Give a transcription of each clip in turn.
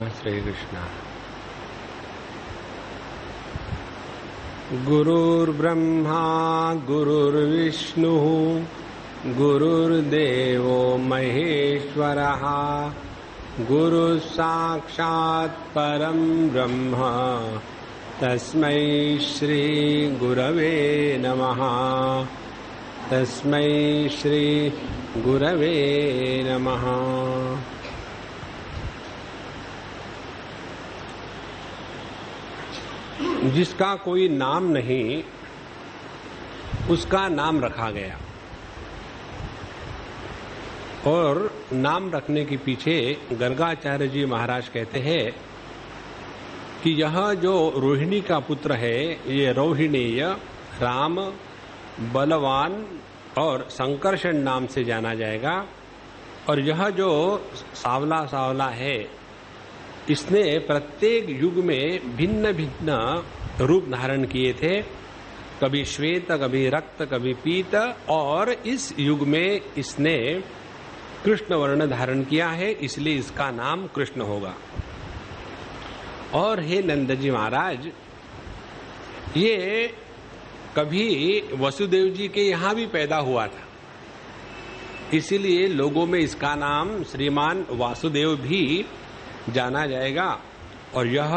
श्री कृष्ण। गुरुर्ब्रह्मा गुरुर्विष्णु गुरुर्देवो महेश्वरः गुरुः साक्षात् परं ब्रह्म तस्मै श्री गुरवे नमः। तस्मै श्री गुरवे नमः। जिसका कोई नाम नहीं उसका नाम रखा गया, और नाम रखने के पीछे गर्गाचार्य जी महाराज कहते हैं कि यह जो रोहिणी का पुत्र है, ये रोहिणीय, राम, बलवान और संकर्षण नाम से जाना जाएगा। और यह जो सावला सावला है, इसने प्रत्येक युग में भिन्न भिन्न रूप धारण किए थे, कभी श्वेत, कभी रक्त, कभी पीत, और इस युग में इसने कृष्ण वर्ण धारण किया है, इसलिए इसका नाम कृष्ण होगा। और हे नंद जी महाराज, ये कभी वसुदेव जी के यहाँ भी पैदा हुआ था, इसीलिए लोगों में इसका नाम श्रीमान वासुदेव भी जाना जाएगा। और यह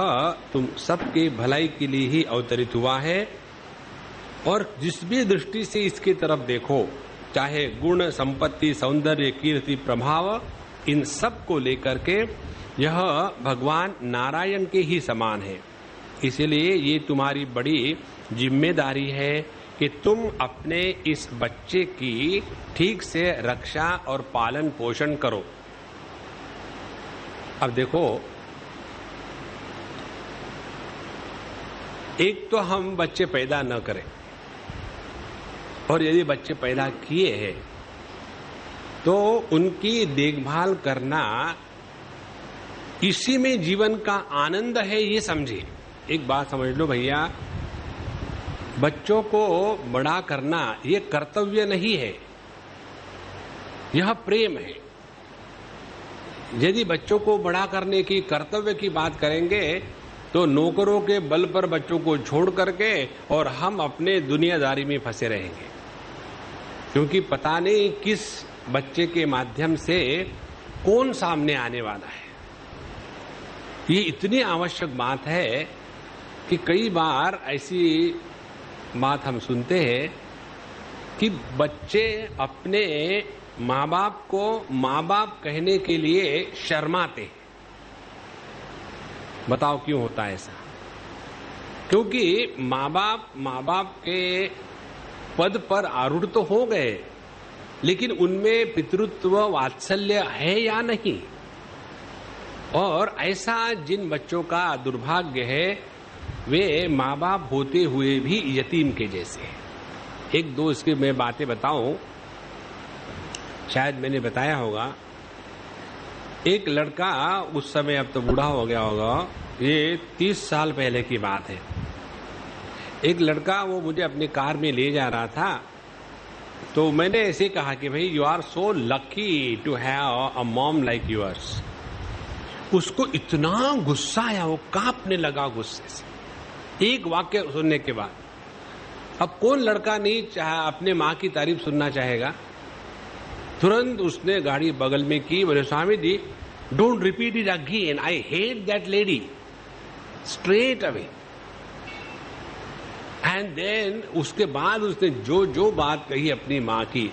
तुम सबके भलाई के लिए ही अवतरित हुआ है। और जिस भी दृष्टि से इसके तरफ देखो, चाहे गुण, संपत्ति, सौंदर्य, कीर्ति, प्रभाव, इन सब को लेकर के यह भगवान नारायण के ही समान है। इसलिए ये तुम्हारी बड़ी जिम्मेदारी है कि तुम अपने इस बच्चे की ठीक से रक्षा और पालन पोषण करो। अब देखो, एक तो हम बच्चे पैदा न करें, और यदि बच्चे पैदा किए हैं तो उनकी देखभाल करना इसी में जीवन का आनंद है, ये समझिए। एक बात समझ लो भैया, बच्चों को बड़ा करना ये कर्तव्य नहीं है, यह प्रेम है। यदि बच्चों को बड़ा करने की कर्तव्य की बात करेंगे तो नौकरों के बल पर बच्चों को छोड़ करके और हम अपने दुनियादारी में फंसे रहेंगे, क्योंकि पता नहीं किस बच्चे के माध्यम से कौन सामने आने वाला है। ये इतनी आवश्यक बात है कि कई बार ऐसी बात हम सुनते हैं कि बच्चे अपने माँ बाप को माँ बाप कहने के लिए शर्माते। बताओ क्यों होता है ऐसा? क्योंकि माँ बाप के पद पर आरूढ़ तो हो गए, लेकिन उनमें पितृत्व वात्सल्य है या नहीं। और ऐसा जिन बच्चों का दुर्भाग्य है, वे माँ बाप होते हुए भी यतीम के जैसे हैं। एक दो इसकी मैं बातें बताऊं, शायद मैंने बताया होगा। एक लड़का, उस समय अब तो बूढ़ा हो गया होगा, ये 30 साल पहले की बात है। एक लड़का वो मुझे अपनी कार में ले जा रहा था, तो मैंने ऐसे कहा कि भाई, you are so lucky to have a mom like yours. उसको इतना गुस्सा आया, वो कांपने लगा गुस्से से एक वाक्य सुनने के बाद। अब कौन लड़का नहीं अपने माँ की तारीफ सुनना चाहेगा? तुरंत उसने गाड़ी बगल में की, बोले Swami ji, don't repeat it again, I hate that lady, straight away. And then उसके बाद उसने जो जो बात कही अपनी माँ की,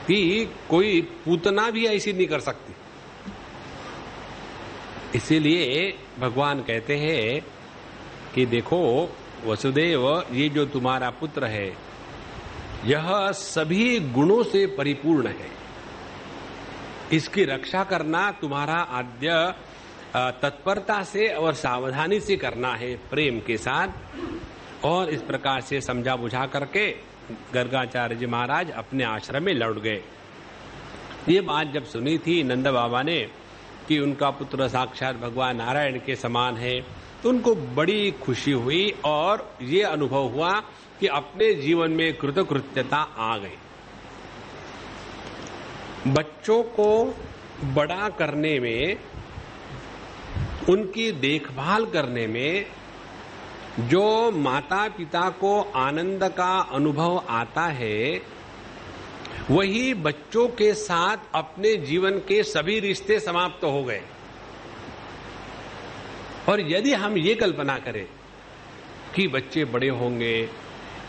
कि कोई पूतना भी ऐसी नहीं कर सकती। इसीलिए भगवान कहते हैं कि देखो वसुदेव, ये जो तुम्हारा पुत्र है, यह सभी गुणों से परिपूर्ण है। इसकी रक्षा करना तुम्हारा आद्य तत्परता से और सावधानी से करना है, प्रेम के साथ। और इस प्रकार से समझा बुझा करके गर्गाचार्य जी महाराज अपने आश्रम में लौट गए। ये बात जब सुनी थी नंद बाबा ने कि उनका पुत्र साक्षात भगवान नारायण के समान है, तो उनको बड़ी खुशी हुई और ये अनुभव हुआ कि अपने जीवन में कृतकृत्यता आ गई। बच्चों को बड़ा करने में उनकी देखभाल करने में जो माता पिता को आनंद का अनुभव आता है, वही बच्चों के साथ अपने जीवन के सभी रिश्ते समाप्त हो गए। और यदि हम ये कल्पना करें कि बच्चे बड़े होंगे,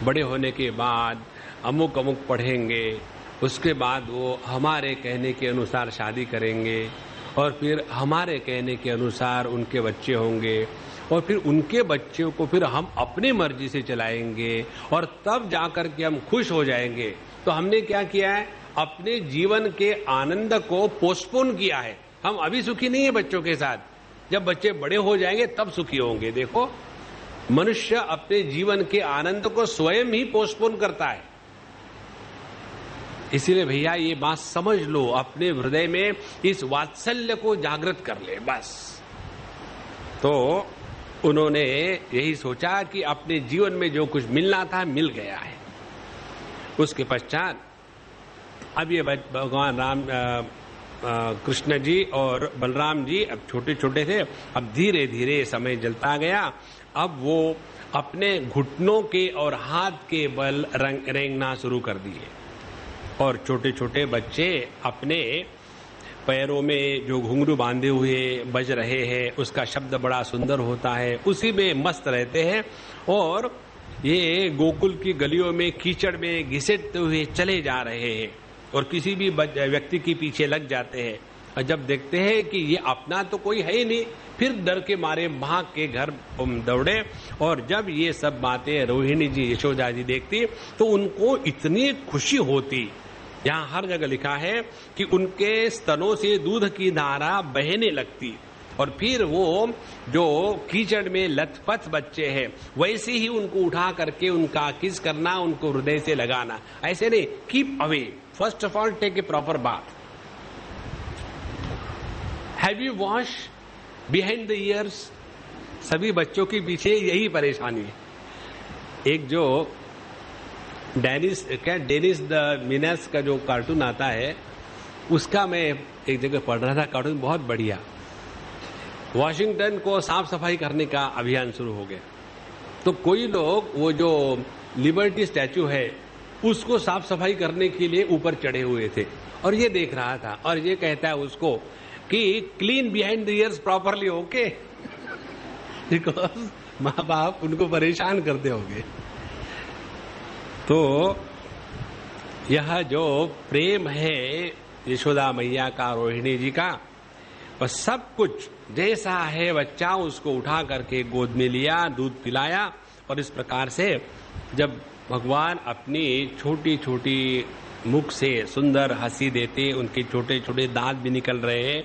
बड़े होने के बाद अमुक अमुक पढ़ेंगे, उसके बाद वो हमारे कहने के अनुसार शादी करेंगे और फिर हमारे कहने के अनुसार उनके बच्चे होंगे और फिर उनके बच्चों को फिर हम अपनी मर्जी से चलाएंगे और तब जाकर के हम खुश हो जाएंगे, तो हमने क्या किया है? अपने जीवन के आनंद को पोस्टपोन किया है। हम अभी सुखी नहीं है बच्चों के साथ, जब बच्चे बड़े हो जाएंगे तब सुखी होंगे। देखो, मनुष्य अपने जीवन के आनंद को स्वयं ही पोस्टपोन करता है। इसीलिए भैया ये बात समझ लो, अपने हृदय में इस वात्सल्य को जागृत कर ले बस। तो उन्होंने यही सोचा कि अपने जीवन में जो कुछ मिलना था मिल गया है। उसके पश्चात अब ये भगवान राम कृष्ण जी और बलराम जी अब छोटे छोटे थे, अब धीरे धीरे समय जलता गया। अब वो अपने घुटनों के और हाथ के बल रेंगना शुरू कर दिए और छोटे छोटे बच्चे अपने पैरों में जो घुंघरू बांधे हुए बज रहे हैं, उसका शब्द बड़ा सुंदर होता है, उसी में मस्त रहते हैं और ये गोकुल की गलियों में कीचड़ में घिसटते हुए चले जा रहे हैं और किसी भी व्यक्ति के पीछे लग जाते हैं। और जब देखते हैं कि ये अपना तो कोई है ही नहीं, फिर डर के मारे भाग के घर दौड़े। और जब ये सब बातें रोहिणी जी, यशोदा जी देखती तो उनको इतनी खुशी होती। यहाँ हर जगह लिखा है कि उनके स्तनों से दूध की धारा बहने लगती और फिर वो जो कीचड़ में लथपथ बच्चे हैं वैसे ही उनको उठा करके उनका किस करना, उनको हृदय से लगाना। ऐसे नहीं, keep away, first of all take a proper bath. Have you wash behind the ears? सभी बच्चों के पीछे यही परेशानी है। एक जो डेनिस द मीनस का जो कार्टून आता है, उसका मैं एक जगह पढ़ रहा था, कार्टून बहुत बढ़िया। वॉशिंगटन को साफ सफाई करने का अभियान शुरू हो गया, तो कोई लोग वो जो लिबर्टी स्टैचू है उसको साफ सफाई करने के लिए ऊपर चढ़े हुए थे और ये देख रहा था और ये कहता है उसको कि clean behind the years properly, okay, because माँ बाप उनको परेशान करते होंगे। तो यह जो प्रेम है यशोदा मैया का, रोहिणी जी का, वह सब कुछ जैसा है बच्चा उसको उठा करके गोद में लिया, दूध पिलाया और इस प्रकार से जब भगवान अपनी छोटी छोटी मुख से सुंदर हंसी देते, उनके छोटे छोटे दांत भी निकल रहे हैं,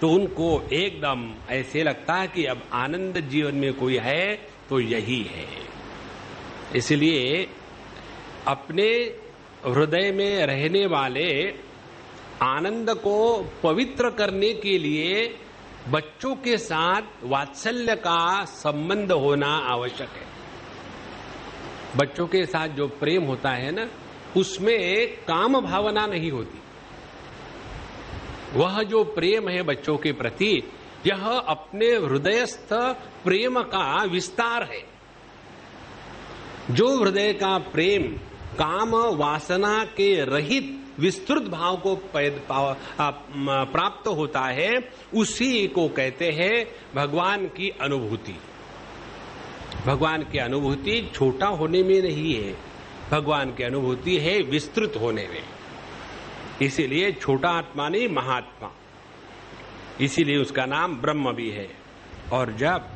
तो उनको एकदम ऐसे लगता है कि अब आनंद जीवन में कोई है तो यही है। इसलिए अपने हृदय में रहने वाले आनंद को पवित्र करने के लिए बच्चों के साथ वात्सल्य का संबंध होना आवश्यक है। बच्चों के साथ जो प्रेम होता है ना, उसमें काम भावना नहीं होती। वह जो प्रेम है बच्चों के प्रति, यह अपने हृदयस्थ प्रेम का विस्तार है। जो हृदय का प्रेम काम वासना के रहित विस्तृत भाव को प्राप्त होता है, उसी को कहते हैं भगवान की अनुभूति। भगवान की अनुभूति छोटा होने में नहीं है, भगवान की अनुभूति है विस्तृत होने में। इसीलिए छोटा आत्मा नहीं, महात्मा, इसीलिए उसका नाम ब्रह्म भी है। और जब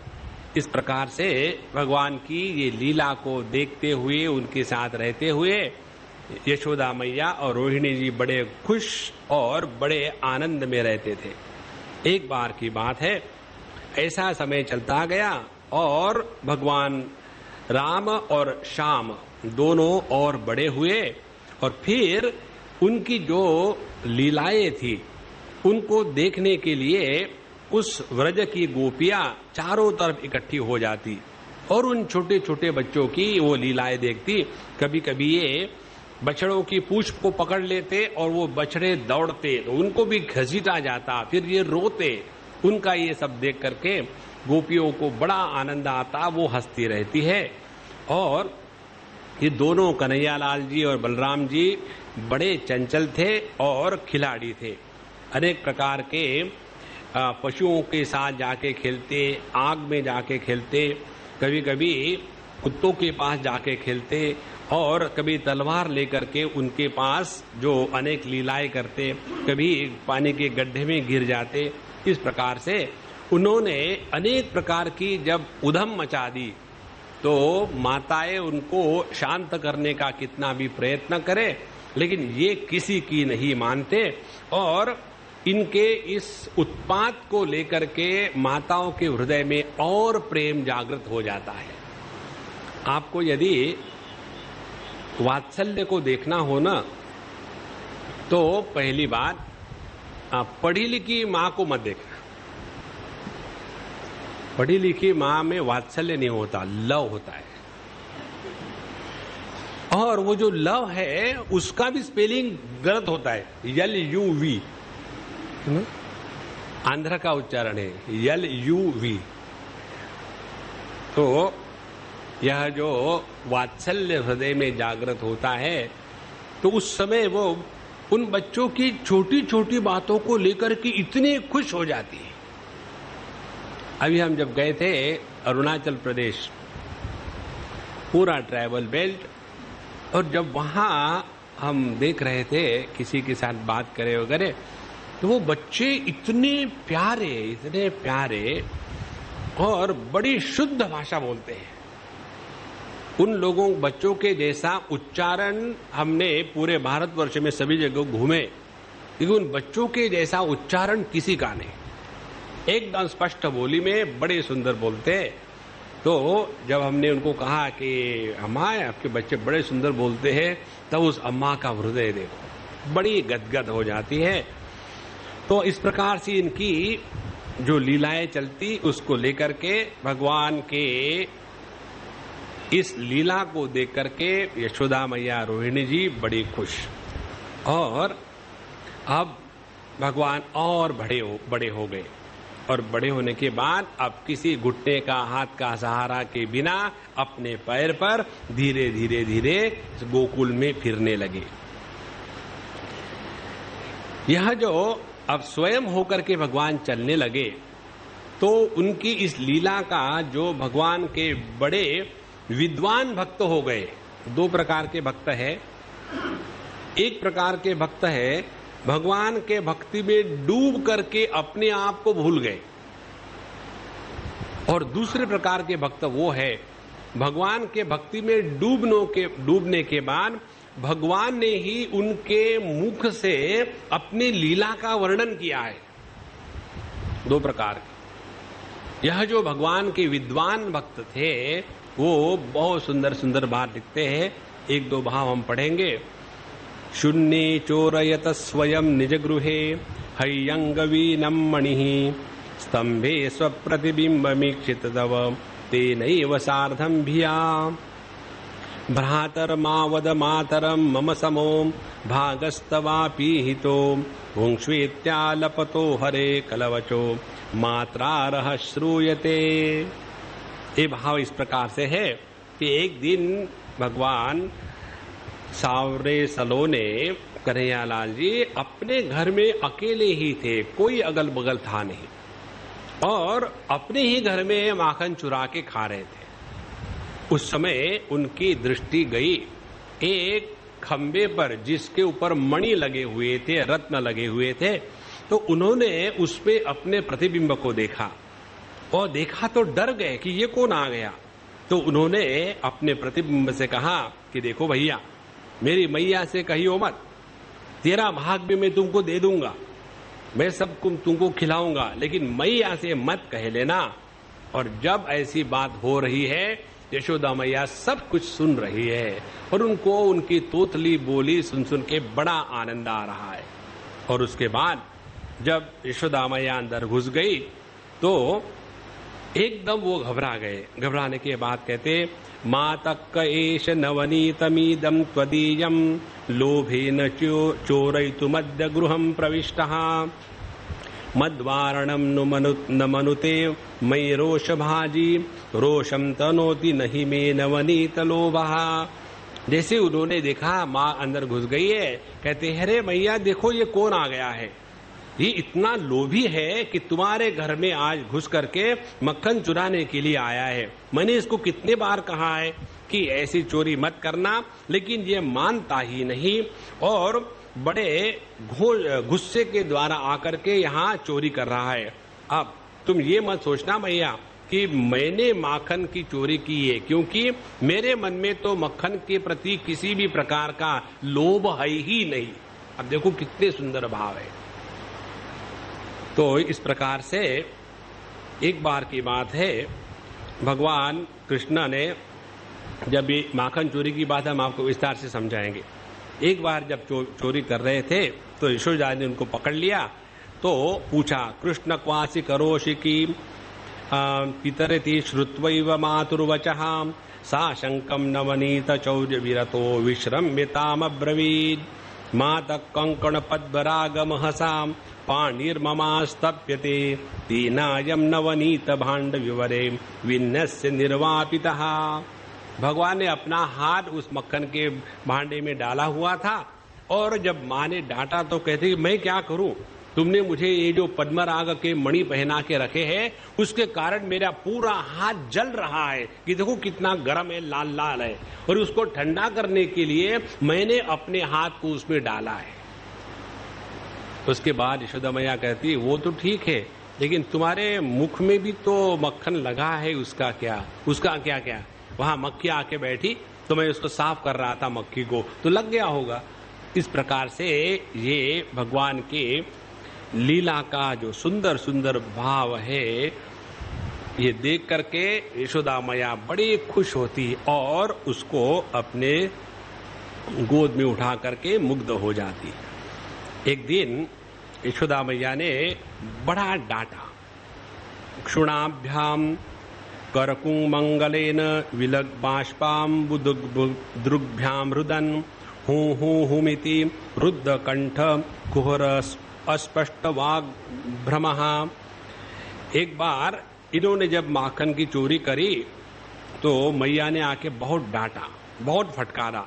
इस प्रकार से भगवान की ये लीला को देखते हुए, उनके साथ रहते हुए यशोदा मैया और रोहिणी जी बड़े खुश और बड़े आनंद में रहते थे। एक बार की बात है, ऐसा समय चलता गया और भगवान राम और श्याम दोनों और बड़े हुए और फिर उनकी जो लीलाएं थी उनको देखने के लिए उस व्रज की गोपियां चारों तरफ इकट्ठी हो जाती और उन छोटे छोटे बच्चों की वो लीलाएं देखती। कभी कभी ये बछड़ों की पूंछ को पकड़ लेते और वो बछड़े दौड़ते तो उनको भी घसीटा जाता, फिर ये रोते उनका ये सब देख करके गोपियों को बड़ा आनंद आता, वो हंसती रहती है। और ये दोनों कन्हैयालाल जी और बलराम जी बड़े चंचल थे और खिलाड़ी थे। अनेक प्रकार के पशुओं के साथ जाके खेलते, आग में जाके खेलते, कभी कभी कुत्तों के पास जाके खेलते और कभी तलवार लेकर के उनके पास जो अनेक लीलाएं करते, कभी पानी के गड्ढे में गिर जाते। इस प्रकार से उन्होंने अनेक प्रकार की जब उधम मचा दी तो माताएं उनको शांत करने का कितना भी प्रयत्न करें, लेकिन ये किसी की नहीं मानते और इनके इस उत्पात को लेकर के माताओं के हृदय में और प्रेम जागृत हो जाता है। आपको यदि वात्सल्य को देखना हो ना, तो पहली बात पढ़ी लिखी माँ को मत देखना। पढ़ी लिखी माँ में वात्सल्य नहीं होता, लव होता है। और वो जो लव है उसका भी स्पेलिंग गलत होता है, LUV, आंध्र का उच्चारण है LUV। तो यह जो वात्सल्य हृदय में जागृत होता है तो उस समय वो उन बच्चों की छोटी छोटी बातों को लेकर के इतने खुश हो जाती है। अभी हम जब गए थे अरुणाचल प्रदेश, पूरा ट्रैवल बेल्ट, और जब वहां हम देख रहे थे किसी के साथ बात करे वगैरह, तो वो बच्चे इतने प्यारे और बड़ी शुद्ध भाषा बोलते हैं। उन लोगों बच्चों के जैसा उच्चारण हमने पूरे भारतवर्ष में सभी जगह घूमे, लेकिन उन बच्चों के जैसा उच्चारण किसी का नहीं। एकदम स्पष्ट बोली में बड़े सुंदर बोलते। तो जब हमने उनको कहा कि अम्मा आपके बच्चे बड़े सुंदर बोलते हैं, तब उस अम्मा का हृदय देखो बड़ी गदगद हो जाती है। तो इस प्रकार से इनकी जो लीलाएं चलती, उसको लेकर के भगवान के इस लीला को देख करके यशोदा मैया रोहिणी जी बड़ी खुश। और अब भगवान और बड़े हो गए, और बड़े होने के बाद अब किसी घुटने का हाथ का सहारा के बिना अपने पैर पर धीरे धीरे धीरे इस गोकुल में फिरने लगे। यह जो अब स्वयं होकर के भगवान चलने लगे, तो उनकी इस लीला का जो भगवान के बड़े विद्वान भक्त हो गए। दो प्रकार के भक्त है। एक प्रकार के भक्त है भगवान के भक्ति में डूब करके अपने आप को भूल गए, और दूसरे प्रकार के भक्त वो है भगवान के भक्ति में डूबने के बाद भगवान ने ही उनके मुख से अपनी लीला का वर्णन किया है। दो प्रकार के। यह जो भगवान के विद्वान भक्त थे वो बहुत सुंदर सुंदर बात लिखते हैं। एक दो भाव हम पढ़ेंगे। शून्ये चोरयत स्वयं निज गृहे हय्यंगवीनं मणिः स्तंभे स्वप्रतिबिंबमीक्षित तव तेनैव सार्धं भिया भ्रातरमावद मातरं मम समो भागस्तवापीहितो भुङ्क्ष्वेत्यालपतो हरे कलवचो मात्रारः श्रूयते। ये भाव इस प्रकार से है कि एक दिन भगवान सावरे सलोने कन्हैयालाल जी अपने घर में अकेले ही थे, कोई अगल बगल था नहीं, और अपने ही घर में माखन चुरा के खा रहे थे। उस समय उनकी दृष्टि गई एक खंबे पर जिसके ऊपर मणि लगे हुए थे, रत्न लगे हुए थे। तो उन्होंने उस पे अपने प्रतिबिंब को देखा, और देखा तो डर गए कि ये कौन आ गया। तो उन्होंने अपने प्रतिबिंब से कहा कि देखो भैया, मेरी मैया से कहियो मत, तेरा भाग भी मैं तुमको दे दूंगा, मैं सब तुमको खिलाऊंगा, लेकिन मैया से मत कह लेना। और जब ऐसी बात हो रही है, यशोदा मैया सब कुछ सुन रही है, और उनको उनकी तोतली बोली सुन सुन के बड़ा आनंद आ रहा है। और उसके बाद जब यशोदा मैया अंदर घुस गई तो एकदम वो घबरा गए। घबराने के बाद कहते, मातक्क एष नवनीतमीदं त्वदीयं लोभेन चोरयितुमद्य गृहं प्रविष्टः मद्वारणम न मनुते मयि रोष भाजी रोषम तनोति नहीं में नवनीत लोभः। जैसे उन्होंने देखा माँ अंदर घुस गई है, कहते हैं अरे मैया देखो ये कौन आ गया है, ये इतना लोभी है कि तुम्हारे घर में आज घुस करके मक्खन चुराने के लिए आया है। मैंने इसको कितने बार कहा है कि ऐसी चोरी मत करना, लेकिन ये मानता ही नहीं और बड़े गुस्से के द्वारा आकर के यहाँ चोरी कर रहा है। अब तुम ये मत सोचना मैया कि मैंने माखन की चोरी की है, क्योंकि मेरे मन में तो मक्खन के प्रति किसी भी प्रकार का लोभ है ही नहीं। अब देखो कितने सुंदर भाव है। तो इस प्रकार से एक बार की बात है, भगवान कृष्ण ने जब ये माखन चोरी की बात हम आपको विस्तार से समझाएंगे। एक बार जब चोरी कर रहे थे तो यशोदा ने उनको पकड़ लिया, तो पूछा कृष्ण क्वासी करोषि की पितरति श्रुत्वैव मातुर्वचः सा शंकम नवनीत चौर्य विरतो विश्रम्यतामब्रवीत् मातः कंकण पद्मरागमहसाम पाणिर्ममास्तप्यते दीनायम नवनीत भाण्ड विवरे विन्नस्य निर्वापितः। भगवान ने अपना हाथ उस मक्खन के भांडे में डाला हुआ था और जब माँ ने डांटा तो कहते मैं क्या करूं, तुमने मुझे ये जो पद्मराग के मणि पहना के रखे हैं उसके कारण मेरा पूरा हाथ जल रहा है कि देखो कितना गर्म है, लाल लाल है, और उसको ठंडा करने के लिए मैंने अपने हाथ को उसमें डाला है। उसके बाद यशोदा मैया कहती वो तो ठीक है, लेकिन तुम्हारे मुख में भी तो मक्खन लगा है, उसका क्या क्या वहां मक्खी आके बैठी तो मैं उसको साफ कर रहा था, मक्खी को तो लग गया होगा। इस प्रकार से ये भगवान के लीला का जो सुंदर सुंदर भाव है, ये देख करके यशोदा मैया बड़ी खुश होती और उसको अपने गोद में उठा करके मुग्ध हो जाती। एक दिन यशोदा मैया ने बड़ा डांटा, क्षुणाभ्याम करकुंमंगलेन विलग बाष्पाम्बुदृग्भ्याम रुदन हुमिति रुद्ध कंठ कुहर अस्पष्ट वाग भ्रमः। एक बार इन्होंने जब माखन की चोरी करी तो मैया ने आके बहुत डांटा, बहुत फटकारा।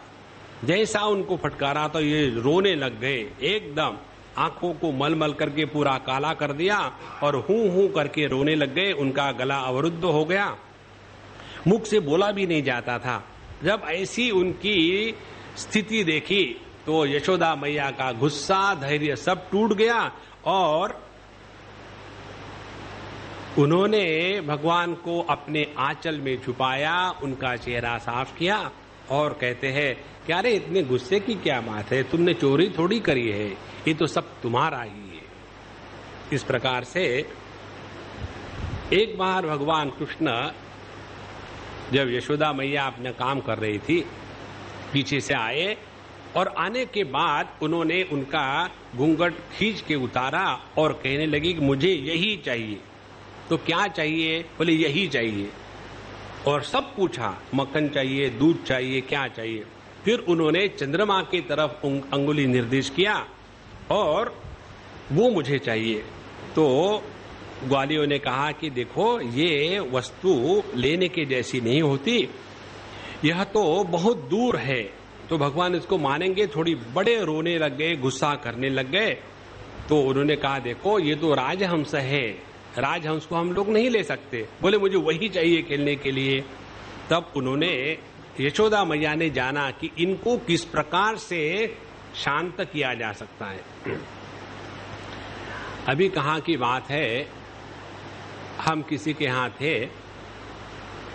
जैसा उनको फटकारा तो ये रोने लग गए, एकदम आंखों को मलमल करके पूरा काला कर दिया और हूं करके रोने लग गए। उनका गला अवरुद्ध हो गया, मुख से बोला भी नहीं जाता था। जब ऐसी उनकी स्थिति देखी तो यशोदा मैया का गुस्सा, धैर्य सब टूट गया और उन्होंने भगवान को अपने आंचल में छुपाया, उनका चेहरा साफ किया और कहते हैं क्या रे इतने गुस्से की क्या बात है, तुमने चोरी थोड़ी करी है, ये तो सब तुम्हारा ही है। इस प्रकार से एक बार भगवान कृष्ण जब यशोदा मैया अपना काम कर रही थी, पीछे से आए और आने के बाद उन्होंने उनका घूंघट खींच के उतारा और कहने लगी कि मुझे यही चाहिए। तो क्या चाहिए? बोले यही चाहिए। और सब पूछा, मक्खन चाहिए, दूध चाहिए, क्या चाहिए। फिर उन्होंने चंद्रमा की तरफ अंगुली निर्देश किया और वो मुझे चाहिए। तो ग्वालियों ने कहा कि देखो ये वस्तु लेने के जैसी नहीं होती, यह तो बहुत दूर है। तो भगवान इसको मानेंगे, थोड़ी बड़े रोने लग गए, गुस्सा करने लग गए। तो उन्होंने कहा देखो ये तो राजहंस है, राजहंस को हम लोग नहीं ले सकते। बोले मुझे वही चाहिए खेलने के लिए। तब उन्होंने यशोदा मैया ने जाना कि इनको किस प्रकार से शांत किया जा सकता है। अभी कहाँ की बात है, हम किसी के यहाँ थे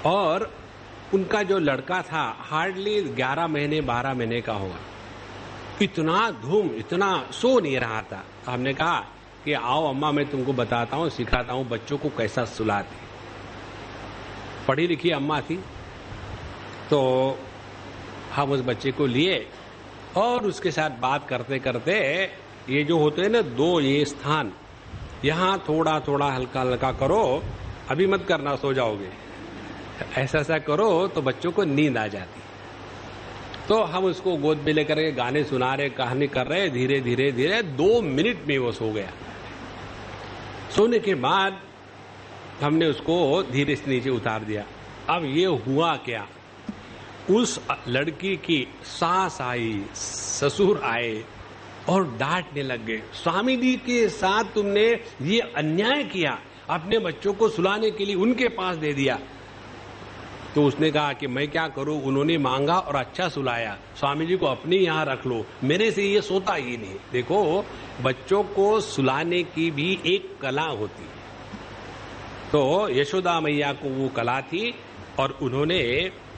और उनका जो लड़का था हार्डली 11 महीने 12 महीने का होगा, इतना धूम, इतना सो नहीं रहा था। हमने कहा कि आओ अम्मा मैं तुमको बताता हूँ, सिखाता हूँ बच्चों को कैसा सुलाते। पढ़ी लिखी अम्मा थी, तो हम उस बच्चे को लिए और उसके साथ बात करते करते ये जो होते हैं ना दो ये स्थान, यहाँ थोड़ा थोड़ा हल्का हल्का करो, अभी मत करना सो जाओगे, ऐसा ऐसा करो तो बच्चों को नींद आ जाती। तो हम उसको गोद में लेकर के गाने सुना रहे, कहानी कर रहे, धीरे धीरे धीरे 2 मिनट में वो सो गया। सोने के बाद हमने उसको धीरे से नीचे उतार दिया। अब ये हुआ क्या, उस लड़की की सास आई, ससुर आए और डांटने लग गए, स्वामी जी के साथ तुमने ये अन्याय किया, अपने बच्चों को सुलाने के लिए उनके पास दे दिया। तो उसने कहा कि मैं क्या करूं, उन्होंने मांगा और अच्छा सुलाया, स्वामी जी को अपने यहाँ रख लो, मेरे से ये सोता ही नहीं। देखो, बच्चों को सुलाने की भी एक कला होती है। तो यशोदा मैया को वो कला थी और उन्होंने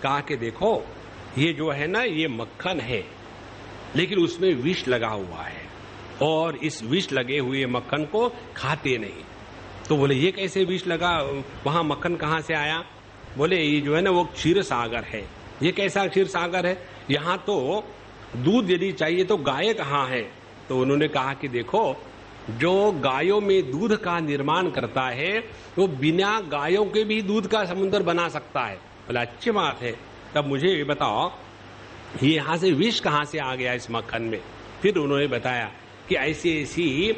कहा कि देखो, ये जो है ना, ये मक्खन है, लेकिन उसमें विष लगा हुआ है और इस विष लगे हुए मक्खन को खाते नहीं। तो बोले ये कैसे विष लगा, वहां मक्खन कहां से आया? बोले ये जो है ना वो क्षीर सागर है। ये कैसा क्षीर सागर है? यहाँ तो दूध यदि चाहिए तो गाय कहाँ है? तो उन्होंने कहा कि देखो, जो गायों में दूध का निर्माण करता है वो बिना गायों के भी दूध का समुद्र बना सकता है। बोला अच्छी बात है, तब मुझे ये बताओ ये यहाँ से विष कहाँ से आ गया इस मक्खन में? फिर उन्होंने बताया कि ऐसी ऐसी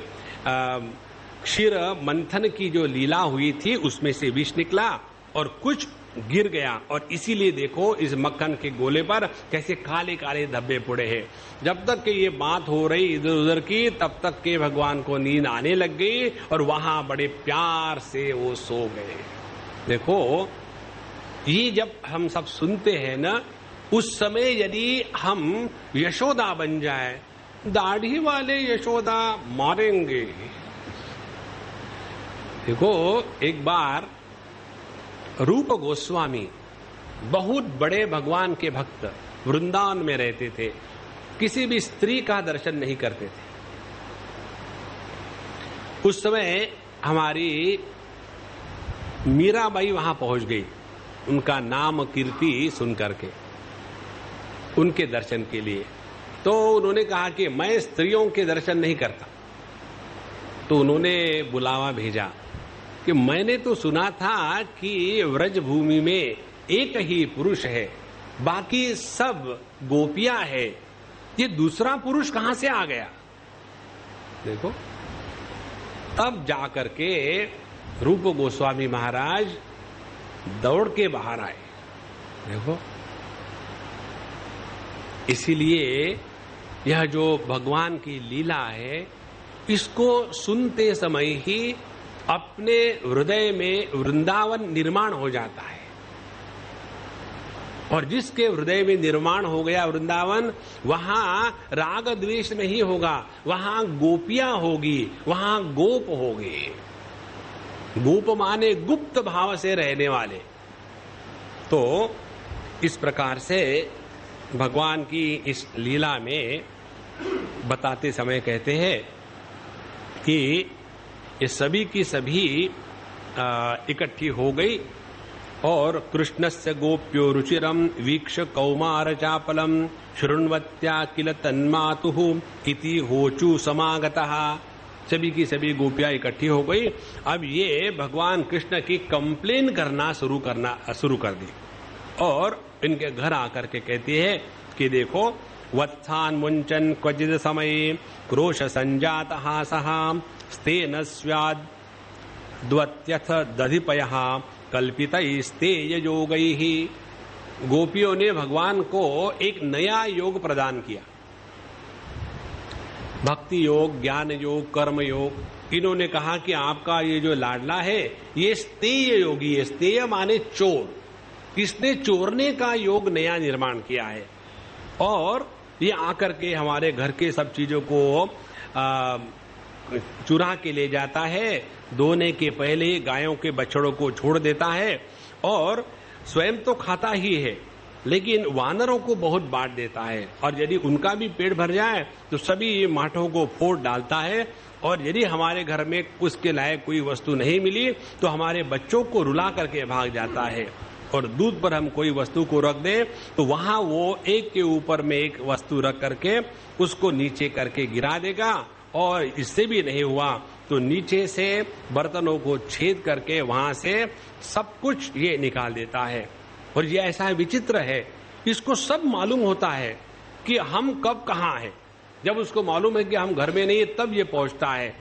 क्षीर मंथन की जो लीला हुई थी उसमें से विष निकला और कुछ गिर गया, और इसीलिए देखो इस मक्खन के गोले पर कैसे काले काले धब्बे पड़े हैं। जब तक कि ये बात हो रही इधर उधर की, तब तक के भगवान को नींद आने लग गई और वहां बड़े प्यार से वो सो गए। देखो, ये जब हम सब सुनते हैं ना, उस समय यदि हम यशोदा बन जाए, दाढ़ी वाले यशोदा मारेंगे। देखो, एक बार रूप गोस्वामी बहुत बड़े भगवान के भक्त वृंदावन में रहते थे, किसी भी स्त्री का दर्शन नहीं करते थे। उस समय हमारी मीराबाई वहां पहुंच गई, उनका नाम कीर्ति सुन करके उनके दर्शन के लिए। तो उन्होंने कहा कि मैं स्त्रियों के दर्शन नहीं करता। तो उन्होंने बुलावा भेजा कि मैंने तो सुना था कि व्रज भूमि में एक ही पुरुष है, बाकी सब गोपियां है, ये दूसरा पुरुष कहां से आ गया? देखो, तब जाकर के रूप गोस्वामी महाराज दौड़ के बाहर आए। देखो, इसीलिए यह जो भगवान की लीला है, इसको सुनते समय ही अपने हृदय में वृंदावन निर्माण हो जाता है। और जिसके हृदय में निर्माण हो गया वृंदावन, वहां राग द्वेष नहीं होगा, वहां गोपियां होगी, वहां गोप होंगे। गोप माने गुप्त भाव से रहने वाले। तो इस प्रकार से भगवान की इस लीला में बताते समय कहते हैं कि ये सभी की सभी इकट्ठी हो गई और कृष्णस्य गोप्यो रुचिरम वीक्ष कौमार चापलम शृण्वत्या किल तन्मातुः इति होचु समागतः। सभी की सभी गोपियां इकट्ठी हो गई। अब ये भगवान कृष्ण की कंप्लेन करना शुरू कर दी और इनके घर आकर के कहती है कि देखो, वत्थान मुंचन क्वचिद समय क्रोश संजात हासः स्तेन स्याद् द्वत्यथ दधिपयः कल्पितैस्तेय योगैः। गोपियों ने भगवान को एक नया योग प्रदान किया, भक्ति योग, ज्ञान योग, कर्म योग। इन्होंने कहा कि आपका ये जो लाडला है ये स्तेय योगी है। स्तेय माने चोर, इसने चोरने का योग नया निर्माण किया है और ये आकर के हमारे घर के सब चीजों को चुरा के ले जाता है, धोने के पहले गायों के बछड़ों को छोड़ देता है और स्वयं तो खाता ही है, लेकिन वानरों को बहुत बांट देता है। और यदि उनका भी पेट भर जाए तो सभी माठों को फोड़ डालता है। और यदि हमारे घर में उसके लायक कोई वस्तु नहीं मिली तो हमारे बच्चों को रुला करके भाग जाता है। और दूध पर हम कोई वस्तु को रख दे तो वहां वो एक के ऊपर में एक वस्तु रख करके उसको नीचे करके गिरा देगा। और इससे भी नहीं हुआ तो नीचे से बर्तनों को छेद करके वहां से सब कुछ ये निकाल देता है। और ये ऐसा विचित्र है, इसको सब मालूम होता है कि हम कब कहाँ हैं। जब उसको मालूम है कि हम घर में नहीं है तब ये पहुंचता है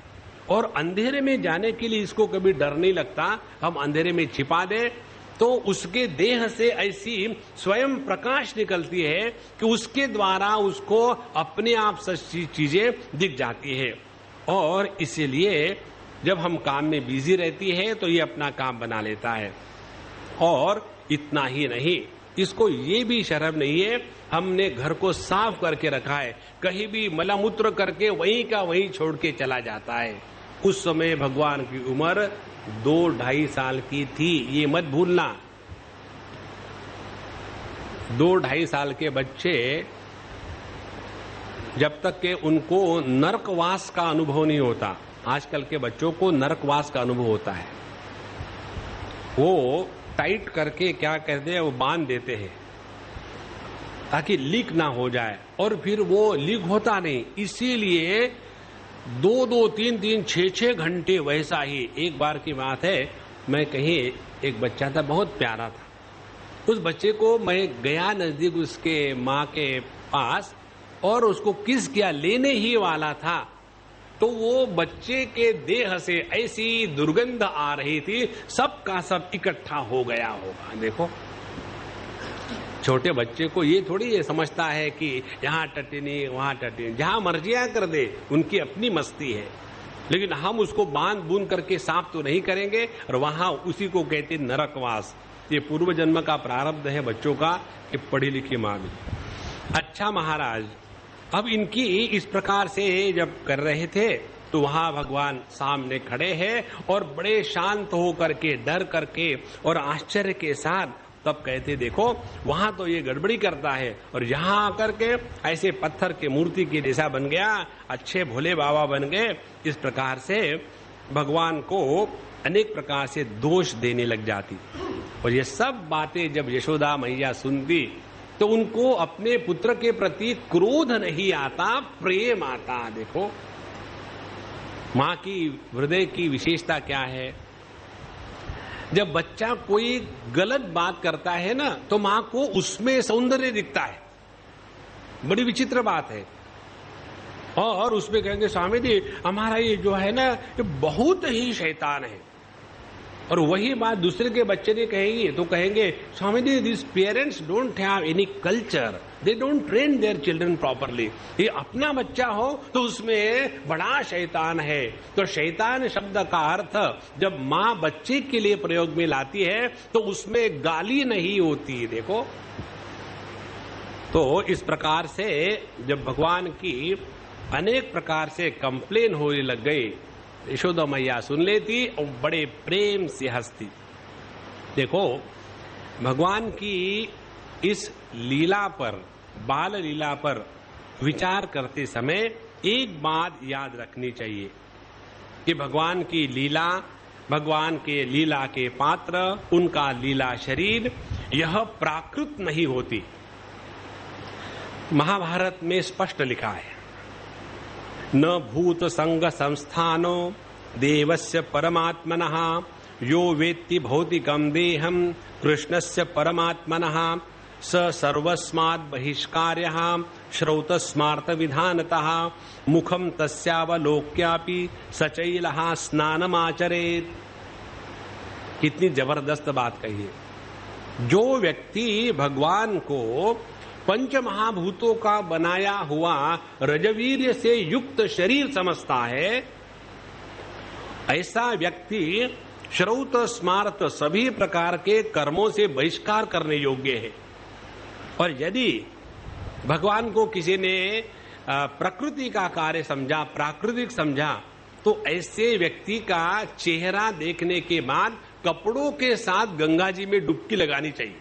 और अंधेरे में जाने के लिए इसको कभी डर नहीं लगता। हम अंधेरे में छिपा दें तो उसके देह से ऐसी स्वयं प्रकाश निकलती है कि उसके द्वारा उसको अपने आप सच्ची चीजें दिख जाती है। और इसीलिए जब हम काम में बिजी रहती है तो ये अपना काम बना लेता है। और इतना ही नहीं, इसको ये भी शर्म नहीं है, हमने घर को साफ करके रखा है, कहीं भी मलमूत्र करके वहीं का वहीं छोड़ के चला जाता है। उस समय भगवान की उम्र 2-2.5 साल की थी, ये मत भूलना। 2-2.5 साल के बच्चे जब तक के उनको नरकवास का अनुभव नहीं होता, आजकल के बच्चों को नरकवास का अनुभव होता है। वो टाइट करके क्या कहते हैं, वो बांध देते हैं ताकि लीक ना हो जाए, और फिर वो लीक होता नहीं, इसीलिए 2-2, 3-3, 6-6 घंटे वैसा ही। एक बार की बात है, मैं कहीं एक बच्चा था, बहुत प्यारा था, उस बच्चे को मैं गया नजदीक उसके माँ के पास और उसको किस किया, लेने ही वाला था, तो वो बच्चे के देह से ऐसी दुर्गंध आ रही थी, सबका सब इकट्ठा हो गया होगा। देखो, छोटे बच्चे को ये थोड़ी ये समझता है कि यहाँ टटिनी वहां टटिनी, जहां मर्जियां कर दे, उनकी अपनी मस्ती है, लेकिन हम उसको बांध बूंद करके साफ तो नहीं करेंगे। और वहां उसी को कहते नरकवास। ये पूर्व जन्म का प्रारब्ध है बच्चों का कि पढ़ी लिखी मां भी। अच्छा महाराज, अब इनकी इस प्रकार से जब कर रहे थे तो वहां भगवान सामने खड़े हैं और बड़े शांत होकर के, डर करके और आश्चर्य के साथ तब कहते, देखो वहां तो ये गड़बड़ी करता है और यहां आकर के ऐसे पत्थर के मूर्ति की जैसा बन गया, अच्छे भोले बाबा बन गए। इस प्रकार से भगवान को अनेक प्रकार से दोष देने लग जाती। और ये सब बातें जब यशोदा मैया सुनती तो उनको अपने पुत्र के प्रति क्रोध नहीं आता, प्रेम आता। देखो मां की हृदय की विशेषता क्या है, जब बच्चा कोई गलत बात करता है ना तो मां को उसमें सौंदर्य दिखता है, बड़ी विचित्र बात है। और उसमें कहेंगे स्वामी जी हमारा ये जो है ना ये बहुत ही शैतान है, और वही बात दूसरे के बच्चे ने कहेगी तो कहेंगे Swami ji this parents don't have any culture, they don't train their children properly. ये अपना बच्चा हो तो उसमें बड़ा शैतान है। तो शैतान शब्द का अर्थ जब माँ बच्चे के लिए प्रयोग में लाती है तो उसमें गाली नहीं होती। देखो, तो इस प्रकार से जब भगवान की अनेक प्रकार से कंप्लेन होने लग गई, यशोदा मैया सुन लेती और बड़े प्रेम से हंसती। देखो भगवान की इस लीला पर, बाल लीला पर विचार करते समय एक बात याद रखनी चाहिए कि भगवान की लीला, भगवान के लीला के पात्र, उनका लीला शरीर यह प्राकृत नहीं होती। महाभारत में स्पष्ट लिखा है, न भूत संग संस्थानो देवस्य परमात्मनः यो वेत्ति भौतिकं देहं कृष्णस्य परमात्मनः स सर्वस्मात् बहिष्कार्यः श्रौतस्मार्थ विधानतः मुखं तस्यावलोक्यापि सचैलः स्नानमाचरेत्। कितनी जबरदस्त बात कही है। जो व्यक्ति भगवान को पंच महाभूतों का बनाया हुआ रजवीर्य से युक्त शरीर समझता है, ऐसा व्यक्ति श्रौत स्मार्त सभी प्रकार के कर्मों से बहिष्कार करने योग्य है। और यदि भगवान को किसी ने प्रकृति का कार्य समझा, प्राकृतिक समझा, तो ऐसे व्यक्ति का चेहरा देखने के बाद कपड़ों के साथ गंगा जी में डुबकी लगानी चाहिए।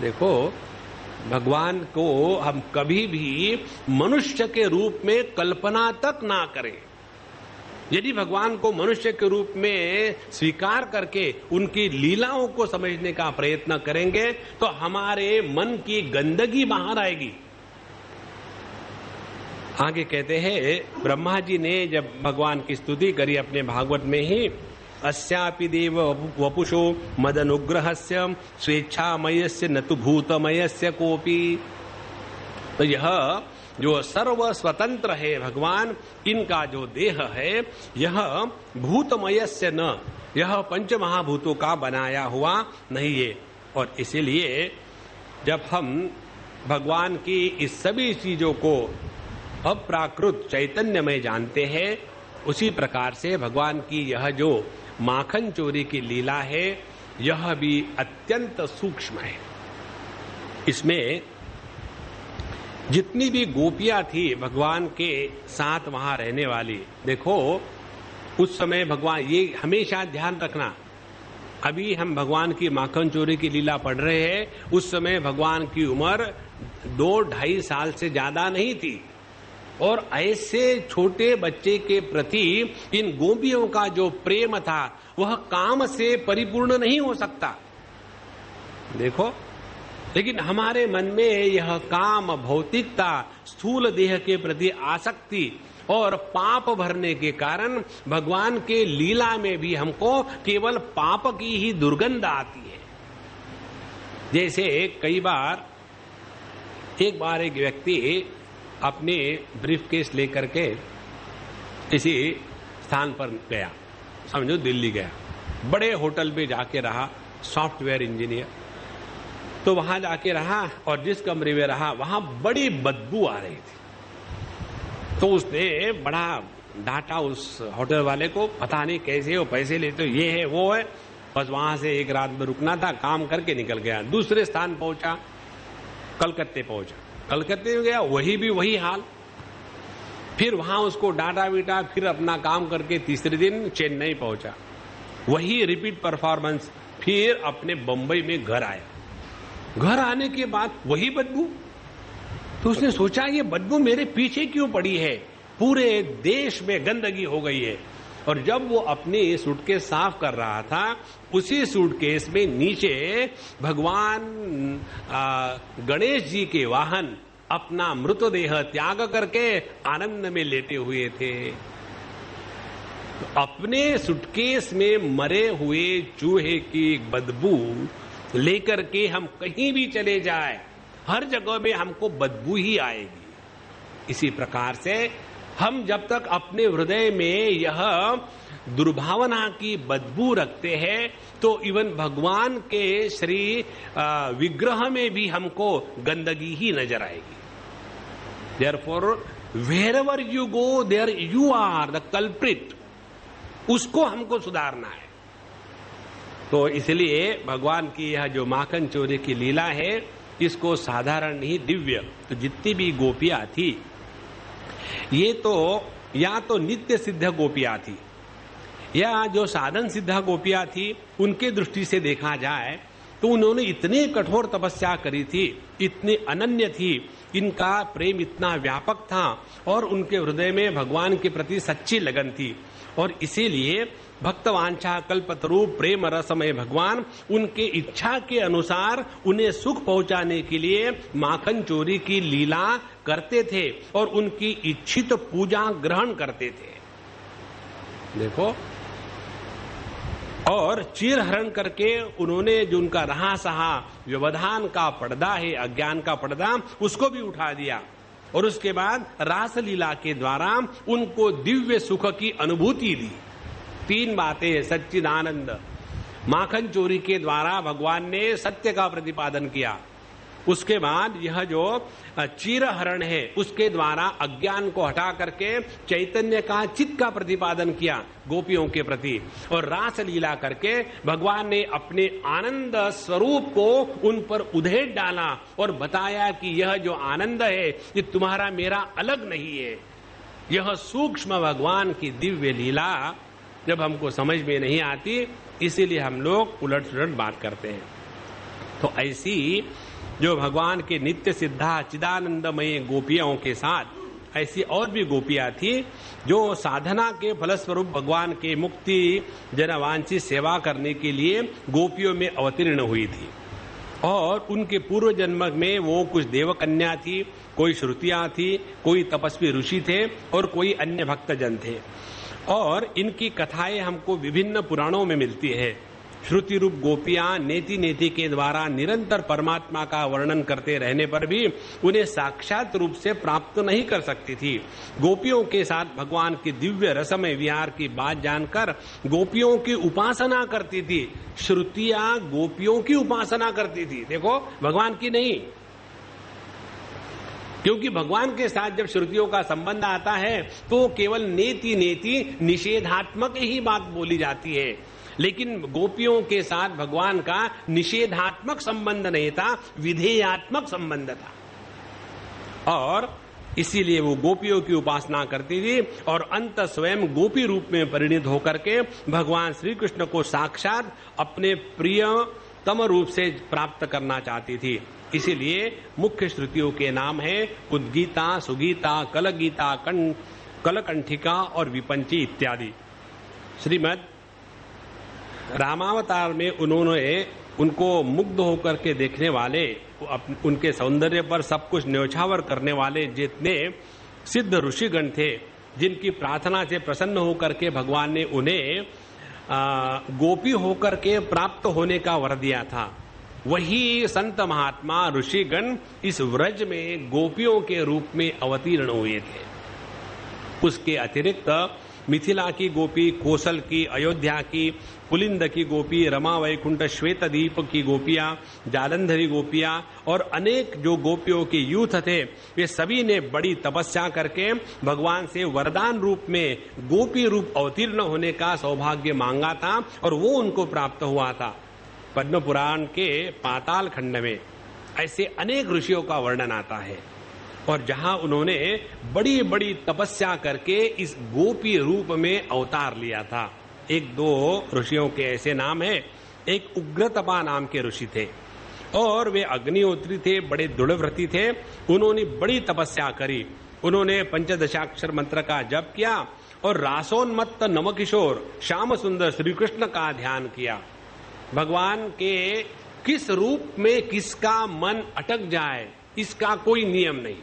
देखो भगवान को हम कभी भी मनुष्य के रूप में कल्पना तक ना करें। यदि भगवान को मनुष्य के रूप में स्वीकार करके उनकी लीलाओं को समझने का प्रयत्न करेंगे तो हमारे मन की गंदगी बाहर आएगी। आगे कहते हैं, ब्रह्मा जी ने जब भगवान की स्तुति करी अपने भागवत में ही, अस्यापि देव वपुषो मदनुग्रहस्य स्वेच्छामयस्य न तु भूतमयस्य कोपि। तो यह जो सर्व स्वतंत्र है भगवान, इनका जो देह है यह भूतमयस्य न, यह पंच महाभूतों का बनाया हुआ नहीं है। और इसीलिए जब हम भगवान की इस सभी चीजों को अप्राकृत चैतन्य में जानते हैं, उसी प्रकार से भगवान की यह जो माखन चोरी की लीला है यह भी अत्यंत सूक्ष्म है। इसमें जितनी भी गोपियां थी भगवान के साथ वहां रहने वाली, देखो उस समय भगवान, ये हमेशा ध्यान रखना, अभी हम भगवान की माखन चोरी की लीला पढ़ रहे हैं, उस समय भगवान की उम्र 2-2.5 साल से ज्यादा नहीं थी। और ऐसे छोटे बच्चे के प्रति इन गोपियों का जो प्रेम था वह काम से परिपूर्ण नहीं हो सकता। देखो, लेकिन हमारे मन में यह काम, भौतिकता, स्थूल देह के प्रति आसक्ति और पाप भरने के कारण भगवान के लीला में भी हमको केवल पाप की ही दुर्गंध आती है। जैसे एक बार एक व्यक्ति अपने ब्रीफ केस लेकर के किसी स्थान पर गया, समझो दिल्ली गया, बड़े होटल में जाके रहा, सॉफ्टवेयर इंजीनियर। तो वहां जाके रहा और जिस कमरे में रहा वहां बड़ी बदबू आ रही थी। तो उसने बड़ा डांटा उस होटल वाले को, पता नहीं कैसे वो पैसे लेते हो, ये है वो है। बस वहां से एक रात में रुकना था, काम करके निकल गया। दूसरे स्थान पहुंचा, कलकत्ते पहुंचा, कलकत्ते में गया, वही हाल। फिर वहां उसको डांटा बीटा, फिर अपना काम करके तीसरे दिन चेन्नई पहुंचा, वही रिपीट परफॉर्मेंस। फिर अपने बंबई में घर आया, घर आने के बाद वही बदबू। तो उसने सोचा ये बदबू मेरे पीछे क्यों पड़ी है, पूरे देश में गंदगी हो गई है। और जब वो अपनी सूटकेस साफ कर रहा था, उसी सूटकेस में नीचे भगवान गणेश जी के वाहन अपना मृतदेह त्याग करके आनंद में लेटे हुए थे। तो अपने सूटकेस में मरे हुए चूहे की बदबू लेकर के हम कहीं भी चले जाए, हर जगह में हमको बदबू ही आएगी। इसी प्रकार से हम जब तक अपने हृदय में यह दुर्भावना की बदबू रखते हैं तो इवन भगवान के श्री विग्रह में भी हमको गंदगी ही नजर आएगी। Therefore, wherever you go, there you are the culprit. उसको हमको सुधारना है। तो इसलिए भगवान की यह जो माखन चोरी की लीला है, इसको साधारण नहीं, दिव्य। तो जितनी भी गोपियां थी, ये तो या तो नित्य सिद्ध गोपियां थी, या जो साधन सिद्ध गोपियां थी, उनके दृष्टि से देखा जाए तो उन्होंने इतनी कठोर तपस्या करी थी, इतनी अनन्य थी, इनका प्रेम इतना व्यापक था और उनके हृदय में भगवान के प्रति सच्ची लगन थी। और इसीलिए भक्तवांछा कल्पतरु प्रेम रसमय भगवान उनके इच्छा के अनुसार उन्हें सुख पहुंचाने के लिए माखन चोरी की लीला करते थे और उनकी इच्छित पूजा ग्रहण करते थे। देखो, और चीर हरण करके उन्होंने जो उनका रहा सहा व्यवधान का पर्दा है, अज्ञान का पर्दा, उसको भी उठा दिया। और उसके बाद रासलीला के द्वारा उनको दिव्य सुख की अनुभूति दी। 3 बातें, सच्चिदानंद, माखन चोरी के द्वारा भगवान ने सत्य का प्रतिपादन किया। उसके बाद यह जो चीर हरण है, उसके द्वारा अज्ञान को हटा करके चैतन्य का चित्त का प्रतिपादन किया गोपियों के प्रति। और रास लीला करके भगवान ने अपने आनंद स्वरूप को उन पर उधेड़ डाला और बताया कि यह जो आनंद है ये तुम्हारा मेरा अलग नहीं है। यह सूक्ष्म भगवान की दिव्य लीला जब हमको समझ में नहीं आती, इसीलिए हम लोग उलट सुलट बात करते हैं। तो ऐसी जो भगवान के नित्य सिद्धा चिदानंदमय गोपियों के साथ ऐसी और भी गोपियां थी जो साधना के फलस्वरूप भगवान के मुक्ति जनवांछित सेवा करने के लिए गोपियों में अवतीर्ण हुई थी। और उनके पूर्व जन्म में वो कुछ देवकन्या थी, कोई श्रुतियां थी, कोई तपस्वी ऋषि थे और कोई अन्य भक्तजन थे। और इनकी कथाएं हमको विभिन्न पुराणों में मिलती है। श्रुति रूप गोपियां नेति नेति के द्वारा निरंतर परमात्मा का वर्णन करते रहने पर भी उन्हें साक्षात रूप से प्राप्त नहीं कर सकती थी। गोपियों के साथ भगवान की दिव्य रसमय विहार की बात जानकर गोपियों की उपासना करती थी। श्रुतियां गोपियों की उपासना करती थी, देखो भगवान की नहीं। क्योंकि भगवान के साथ जब श्रुतियों का संबंध आता है तो केवल नेति नेति निषेधात्मक ही बात बोली जाती है, लेकिन गोपियों के साथ भगवान का निषेधात्मक संबंध नहीं था, विधेयात्मक संबंध था। और इसीलिए वो गोपियों की उपासना करती थी और अंत स्वयं गोपी रूप में परिणित होकर के भगवान श्री कृष्ण को साक्षात अपने प्रियतम रूप से प्राप्त करना चाहती थी। इसीलिए मुख्य श्रुतियों के नाम है उद्गीता, सुगीता, कलगीता, कलकंठिका और विपंची इत्यादि। श्रीमद रामावतार में उन्होंने उनको मुग्ध होकर के देखने वाले, उनके सौंदर्य पर सब कुछ न्यौछावर करने वाले जितने सिद्ध ऋषिगण थे, जिनकी प्रार्थना से प्रसन्न होकर के भगवान ने उन्हें गोपी होकर के प्राप्त होने का वर दिया था, वही संत महात्मा ऋषिगण इस व्रज में गोपियों के रूप में अवतीर्ण हुए थे। उसके अतिरिक्त मिथिला की गोपी, कोसल की, अयोध्या की, पुलिंद की गोपी, रमा वैकुंठ श्वेतदीप की गोपियां, जालंधरी गोपियां और अनेक जो गोपियों के यूथ थे, वे सभी ने बड़ी तपस्या करके भगवान से वरदान रूप में गोपी रूप अवतीर्ण होने का सौभाग्य मांगा था और वो उनको प्राप्त हुआ था। पद्म पुराण के पाताल खंड में ऐसे अनेक ऋषियों का वर्णन आता है और जहां उन्होंने बड़ी बड़ी तपस्या करके इस गोपी रूप में अवतार लिया था। एक दो ऋषियों के ऐसे नाम हैं, एक उग्रतपा नाम के ऋषि थे और वे अग्निहोत्री थे, बड़े दृढ़व्रती थे। उन्होंने बड़ी तपस्या करी, उन्होंने पंचदशाक्षर मंत्र का जप किया और रासोन्मत्त नवकिशोर श्याम सुंदर श्री कृष्ण का ध्यान किया। भगवान के किस रूप में किसका मन अटक जाए इसका कोई नियम नहीं।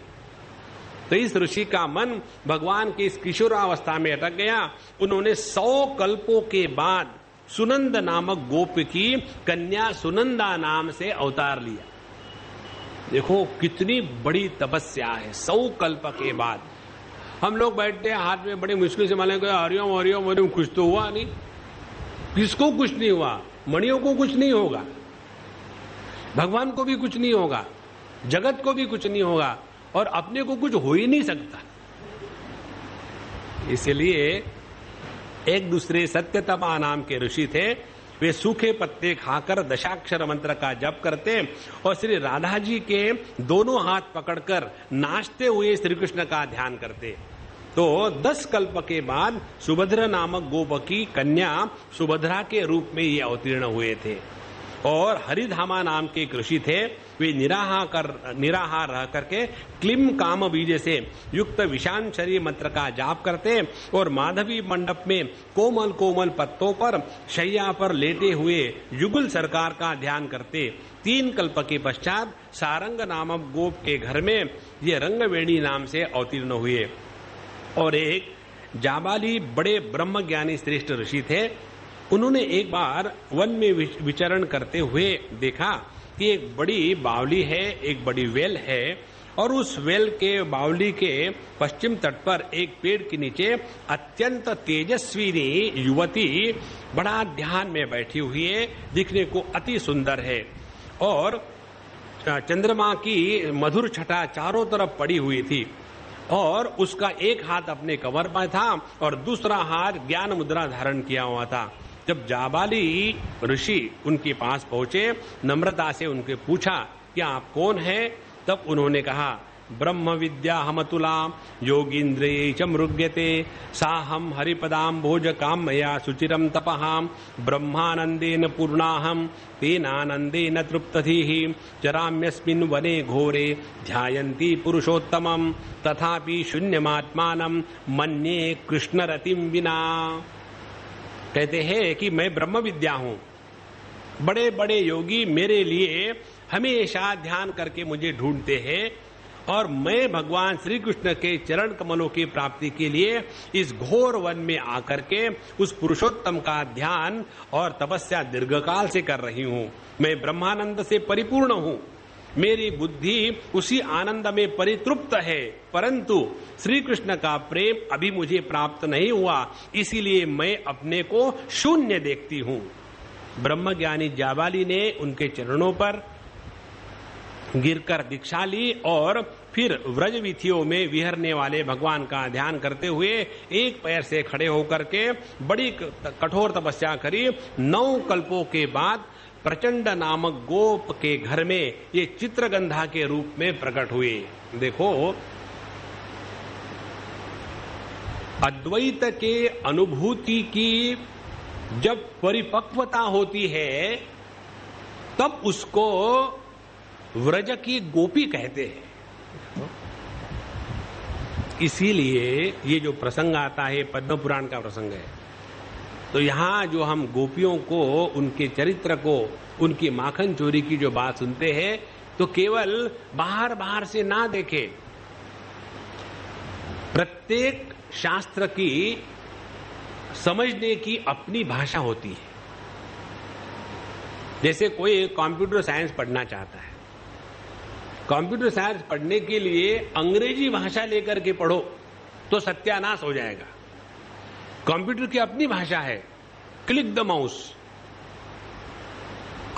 तो इस ऋषि का मन भगवान के इस किशोरावस्था में अटक गया। उन्होंने 100 कल्पों के बाद सुनंद नामक गोप की कन्या सुनंदा नाम से अवतार लिया। देखो कितनी बड़ी तपस्या है, 100 कल्प के बाद। हम लोग बैठते हैं हाथ में बड़ी मुश्किल से माने हरिओम हरिओम हरिओम, कुछ तो हुआ नहीं। किसको कुछ नहीं हुआ? मणियों को कुछ नहीं होगा, भगवान को भी कुछ नहीं होगा, जगत को भी कुछ नहीं होगा और अपने को कुछ हो ही नहीं सकता। इसलिए एक दूसरे सत्यतपा नाम के ऋषि थे, वे सूखे पत्ते खाकर दशाक्षर मंत्र का जप करते और श्री राधा जी के दोनों हाथ पकड़कर नाचते हुए श्री कृष्ण का ध्यान करते। तो 10 कल्प के बाद सुभद्रा नामक गोप की कन्या सुभद्रा के रूप में ये अवतीर्ण हुए थे। और हरिधामा नाम के एक ऋषि थे, वे निराहार रह करके क्लीम काम बीज से युक्त विषांशरी मंत्र का जाप करते और माधवी मंडप में कोमल कोमल पत्तों पर शैया पर लेटे हुए युगल सरकार का ध्यान करते। 3 कल्प के पश्चात सारंग नामक गोप के घर में ये रंगवेणी नाम से अवतीर्ण हुए। और एक जाबाली बड़े ब्रह्मज्ञानी श्रेष्ठ ऋषि थे, उन्होंने एक बार वन में विचरण करते हुए देखा कि एक बड़ी बावली है, एक बड़ी वेल है और उस वेल के बावली के पश्चिम तट पर एक पेड़ के नीचे अत्यंत तेजस्विनी युवती बड़ा ध्यान में बैठी हुई है, दिखने को अति सुंदर है और चंद्रमा की मधुर छटा चारों तरफ पड़ी हुई थी और उसका एक हाथ अपने कमर पर था और दूसरा हाथ ज्ञान मुद्रा धारण किया हुआ था। जब जाबाली ऋषि उनके पास पहुंचे, नम्रता से उनके पूछा कि आप कौन हैं? तब उन्होंने कहा, ब्रह्म विद्या हमतुला योगींद्रिये च मृग्यते साहम हरिपदाम भोज काम मया सुचिरम तपहाम ब्रह्मानंदेन पूर्णाहम तेनानंदेन तृप्तधिः चराम्यस्मिन् वने घोरे ध्यायन्ति पुरुषोत्तमं तथापि शून्यमात्मानं मन्ये कृष्णरतिं विना। कहते हैं कि मैं ब्रह्म विद्या हूं, बड़े बड़े योगी मेरे लिए हमेशा ध्यान करके मुझे ढूंढते हैं और मैं भगवान श्री कृष्ण के चरण कमलों की प्राप्ति के लिए इस घोर वन में आकर के उस पुरुषोत्तम का ध्यान और तपस्या दीर्घकाल से कर रही हूँ। मैं ब्रह्मानंद से परिपूर्ण हूँ, मेरी बुद्धि उसी आनंद में परितृप्त है, परंतु श्री कृष्ण का प्रेम अभी मुझे प्राप्त नहीं हुआ, इसीलिए मैं अपने को शून्य देखती हूँ। ब्रह्मज्ञानी जाबाली ने उनके चरणों पर गिरकर दीक्षा ली और फिर व्रज विथियों में विहरने वाले भगवान का ध्यान करते हुए एक पैर से खड़े होकर के बड़ी कठोर तपस्या करी। 9 कल्पों के बाद प्रचंड नामक गोप के घर में ये चित्रगंधा के रूप में प्रकट हुए। देखो, अद्वैत के अनुभूति की जब परिपक्वता होती है तब उसको व्रज की गोपी कहते हैं। इसीलिए ये जो प्रसंग आता है पद्म पुराण का प्रसंग है, तो यहां जो हम गोपियों को, उनके चरित्र को, उनकी माखन चोरी की जो बात सुनते हैं, तो केवल बाहर बाहर से ना देखें। प्रत्येक शास्त्र की समझने की अपनी भाषा होती है। जैसे कोई कंप्यूटर साइंस पढ़ना चाहता है, कंप्यूटर साइंस पढ़ने के लिए अंग्रेजी भाषा लेकर के पढ़ो तो सत्यानाश हो जाएगा। कंप्यूटर की अपनी भाषा है, क्लिक द माउस।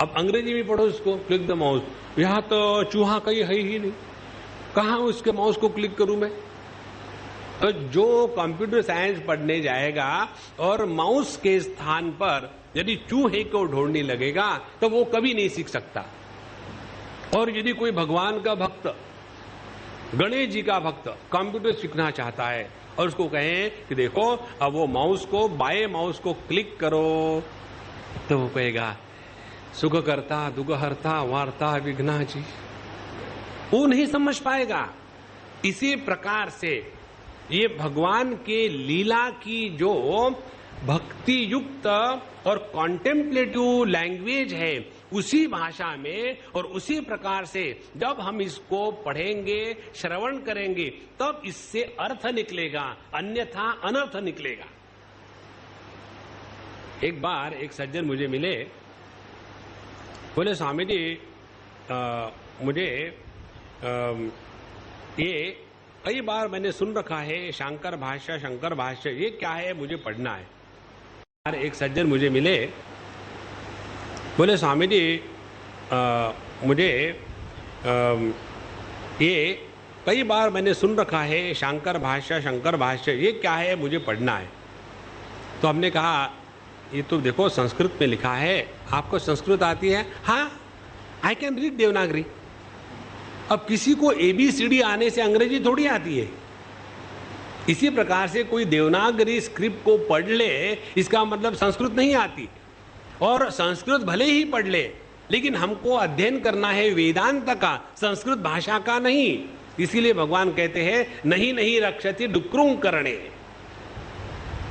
अब अंग्रेजी में पढ़ो इसको, क्लिक द माउस। यहां तो चूहा कहीं है ही नहीं, कहां उसके माउस को क्लिक करूं मैं? तो जो कंप्यूटर साइंस पढ़ने जाएगा और माउस के स्थान पर यदि चूहे को ढूंढने लगेगा तो वो कभी नहीं सीख सकता। और यदि कोई भगवान का भक्त, गणेश जी का भक्त कंप्यूटर सीखना चाहता है और उसको कहें कि देखो अब वो माउस को, बाएं माउस को क्लिक करो, तो वो कहेगा सुख करता दुख हरता वार्ता विघ्ना जी, वो नहीं समझ पाएगा। इसी प्रकार से ये भगवान के लीला की जो भक्ति युक्त और कॉन्टेम्पलेटिव लैंग्वेज है, उसी भाषा में और उसी प्रकार से जब हम इसको पढ़ेंगे, श्रवण करेंगे, तब इससे अर्थ निकलेगा, अन्यथा अनर्थ निकलेगा। एक बार एक सज्जन मुझे मिले, बोले स्वामी जी मुझे ये कई बार मैंने सुन रखा है शंकर भाष्य, ये क्या है, मुझे पढ़ना है। एक सज्जन मुझे मिले, बोले स्वामी जी मुझे ये कई बार मैंने सुन रखा है शंकर भाष्य, ये क्या है, मुझे पढ़ना है। तो हमने कहा ये तो देखो संस्कृत में लिखा है, आपको संस्कृत आती है? हाँ, आई कैन रीड देवनागरी। अब किसी को ABCD आने से अंग्रेजी थोड़ी आती है। इसी प्रकार से कोई देवनागरी स्क्रिप्ट को पढ़ ले, इसका मतलब संस्कृत नहीं आती। और संस्कृत भले ही पढ़ ले, लेकिन हमको अध्ययन करना है वेदांत का, संस्कृत भाषा का नहीं। इसीलिए भगवान कहते हैं नहीं रक्षति डुक्रुं करणे।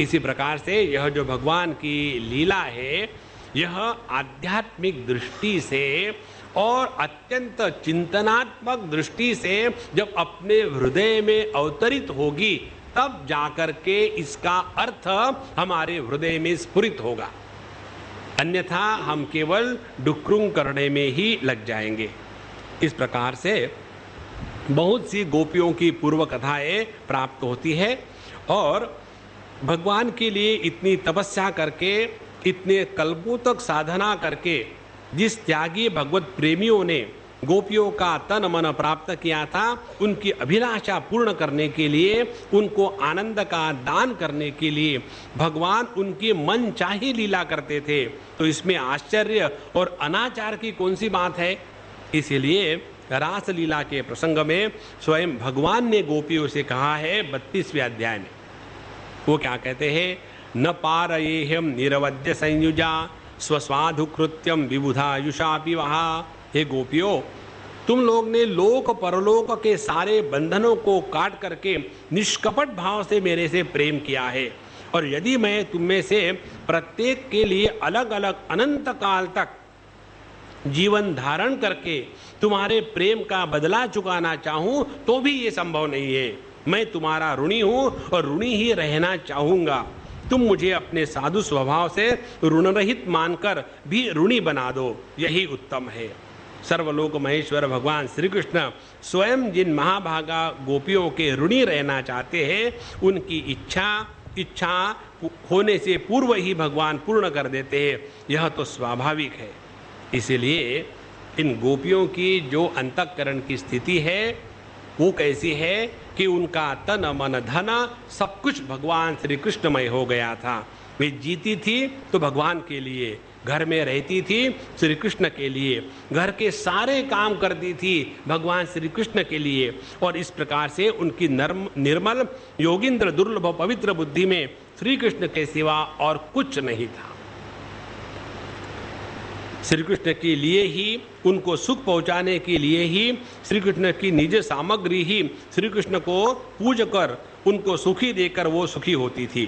इसी प्रकार से यह जो भगवान की लीला है, यह आध्यात्मिक दृष्टि से और अत्यंत चिंतनात्मक दृष्टि से जब अपने हृदय में अवतरित होगी, तब जाकर के इसका अर्थ हमारे हृदय में स्फुरित होगा। अन्यथा हम केवल डुक्रुं करने में ही लग जाएंगे। इस प्रकार से बहुत सी गोपियों की पूर्व कथाएं प्राप्त होती है और भगवान के लिए इतनी तपस्या करके, इतने कल्पों तक साधना करके जिस त्यागी भगवत प्रेमियों ने गोपियों का तन मन प्राप्त किया था, उनकी अभिलाषा पूर्ण करने के लिए, उनको आनंद का दान करने के लिए भगवान उनकी मन चाही लीला करते थे। तो इसमें आश्चर्य और अनाचार की कौन सी बात है? इसीलिए रास लीला के प्रसंग में स्वयं भगवान ने गोपियों से कहा है 32वें अध्याय में। वो क्या कहते हैं? न पारयेहम निरवध्य संयुजा स्वस्वाधु कृत्यम विबुधायुषापि वहा। हे गोपियों, तुम लोग ने लोक परलोक के सारे बंधनों को काट करके निष्कपट भाव से मेरे से प्रेम किया है, और यदि मैं तुम में से प्रत्येक के लिए अलग अलग अनंत काल तक जीवन धारण करके तुम्हारे प्रेम का बदला चुकाना चाहूं तो भी ये संभव नहीं है। मैं तुम्हारा ऋणी हूं और ऋणी ही रहना चाहूंगा। तुम मुझे अपने साधु स्वभाव से ऋण रहित मानकर भी ऋणी बना दो, यही उत्तम है। सर्वलोक महेश्वर भगवान श्री कृष्ण स्वयं जिन महाभागा गोपियों के ऋणी रहना चाहते हैं, उनकी इच्छा होने से पूर्व ही भगवान पूर्ण कर देते हैं। यह तो स्वाभाविक है। इसलिए इन गोपियों की जो अंतःकरण की स्थिति है वो कैसी है कि उनका तन मन धन सब कुछ भगवान श्री कृष्णमय हो गया था। वे जीती थी तो भगवान के लिए, घर में रहती थी श्री कृष्ण के लिए, घर के सारे काम करती थी भगवान श्री कृष्ण के लिए, और इस प्रकार से उनकी निर्मल योगिंद्र दुर्लभ पवित्र बुद्धि में श्री कृष्ण के सिवा और कुछ नहीं था। श्री कृष्ण के लिए ही, उनको सुख पहुंचाने के लिए ही श्री कृष्ण की निज सामग्री ही श्री कृष्ण को पूज कर उनको सुखी देकर वो सुखी होती थी।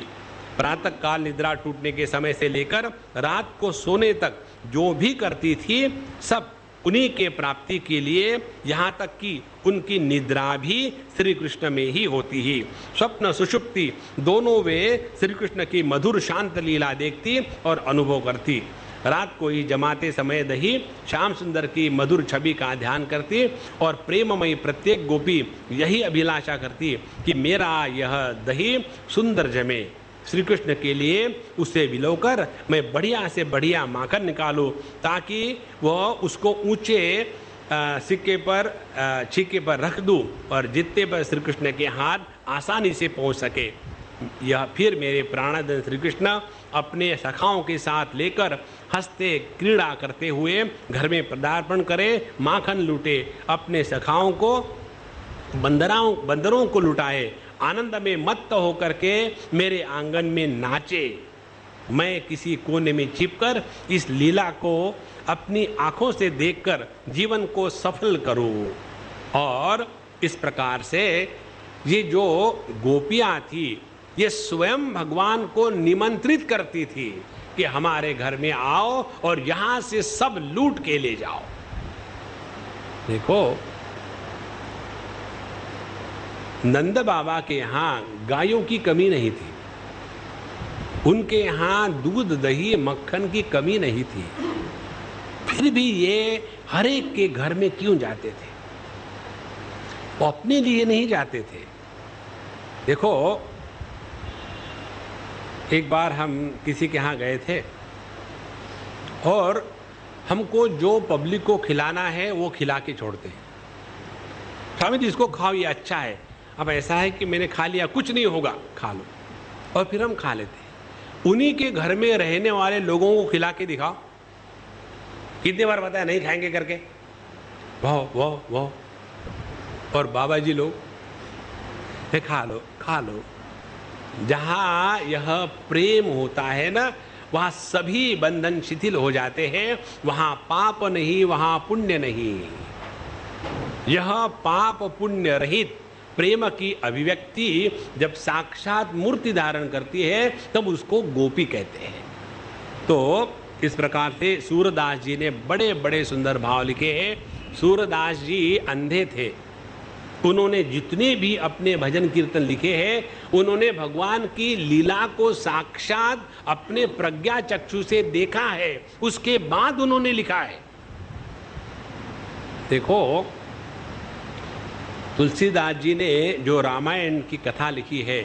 प्रातः काल निद्रा टूटने के समय से लेकर रात को सोने तक जो भी करती थी सब उन्हीं के प्राप्ति के लिए, यहाँ तक कि उनकी निद्रा भी श्री कृष्ण में ही होती ही। स्वप्न सुषुप्ति दोनों वे श्री कृष्ण की मधुर शांत लीला देखती और अनुभव करती। रात को ही जमाते समय दही श्याम सुंदर की मधुर छवि का ध्यान करती और प्रेममयी प्रत्येक गोपी यही अभिलाषा करती कि मेरा यह दही सुंदर जमे। श्री कृष्ण के लिए उसे विलोकर मैं बढ़िया से बढ़िया माखन निकालूं ताकि वह उसको ऊंचे सिक्के पर छिक्के पर रख दूं और जितने पर श्री कृष्ण के हाथ आसानी से पहुंच सके। यह फिर मेरे प्राणधन श्री कृष्ण अपने सखाओं के साथ लेकर हंसते क्रीड़ा करते हुए घर में पदार्पण करे, माखन लूटे, अपने सखाओं को बंदरों को लुटाए, आनंद में मत्त होकर के मेरे आंगन में नाचे। मैं किसी कोने में छिपकर इस लीला को अपनी आंखों से देखकर जीवन को सफल करूं। और इस प्रकार से ये जो गोपियां थी ये स्वयं भगवान को निमंत्रित करती थी कि हमारे घर में आओ और यहां से सब लूट के ले जाओ। देखो, नंद बाबा के यहाँ गायों की कमी नहीं थी, उनके यहाँ दूध दही मक्खन की कमी नहीं थी, फिर भी ये हर एक के घर में क्यों जाते थे? वो अपने लिए नहीं जाते थे। देखो, एक बार हम किसी के यहाँ गए थे और हमको जो पब्लिक को खिलाना है वो खिला के छोड़ते हैं। स्वामी जी इसको खाओ, ये अच्छा है। अब ऐसा है कि मैंने खा लिया, कुछ नहीं होगा, खा लो, और फिर हम खा लेते हैं। उन्हीं के घर में रहने वाले लोगों को खिला के दिखाओ, कितने बार बताया नहीं खाएंगे करके, वो और बाबा जी लोग खा लो खा लो। जहाँ यह प्रेम होता है ना, वहाँ सभी बंधन शिथिल हो जाते हैं। वहाँ पाप नहीं, वहाँ पुण्य नहीं। यह पाप पुण्य रहित प्रेम की अभिव्यक्ति जब साक्षात मूर्ति धारण करती है तब उसको गोपी कहते हैं। तो इस प्रकार से सूरदास जी ने बड़े बड़े सुंदर भाव लिखे हैं। सूरदास जी अंधे थे, उन्होंने जितने भी अपने भजन कीर्तन लिखे हैं उन्होंने भगवान की लीला को साक्षात अपने प्रज्ञा चक्षु से देखा है, उसके बाद उन्होंने लिखा है। देखो, तुलसीदास जी ने जो रामायण की कथा लिखी है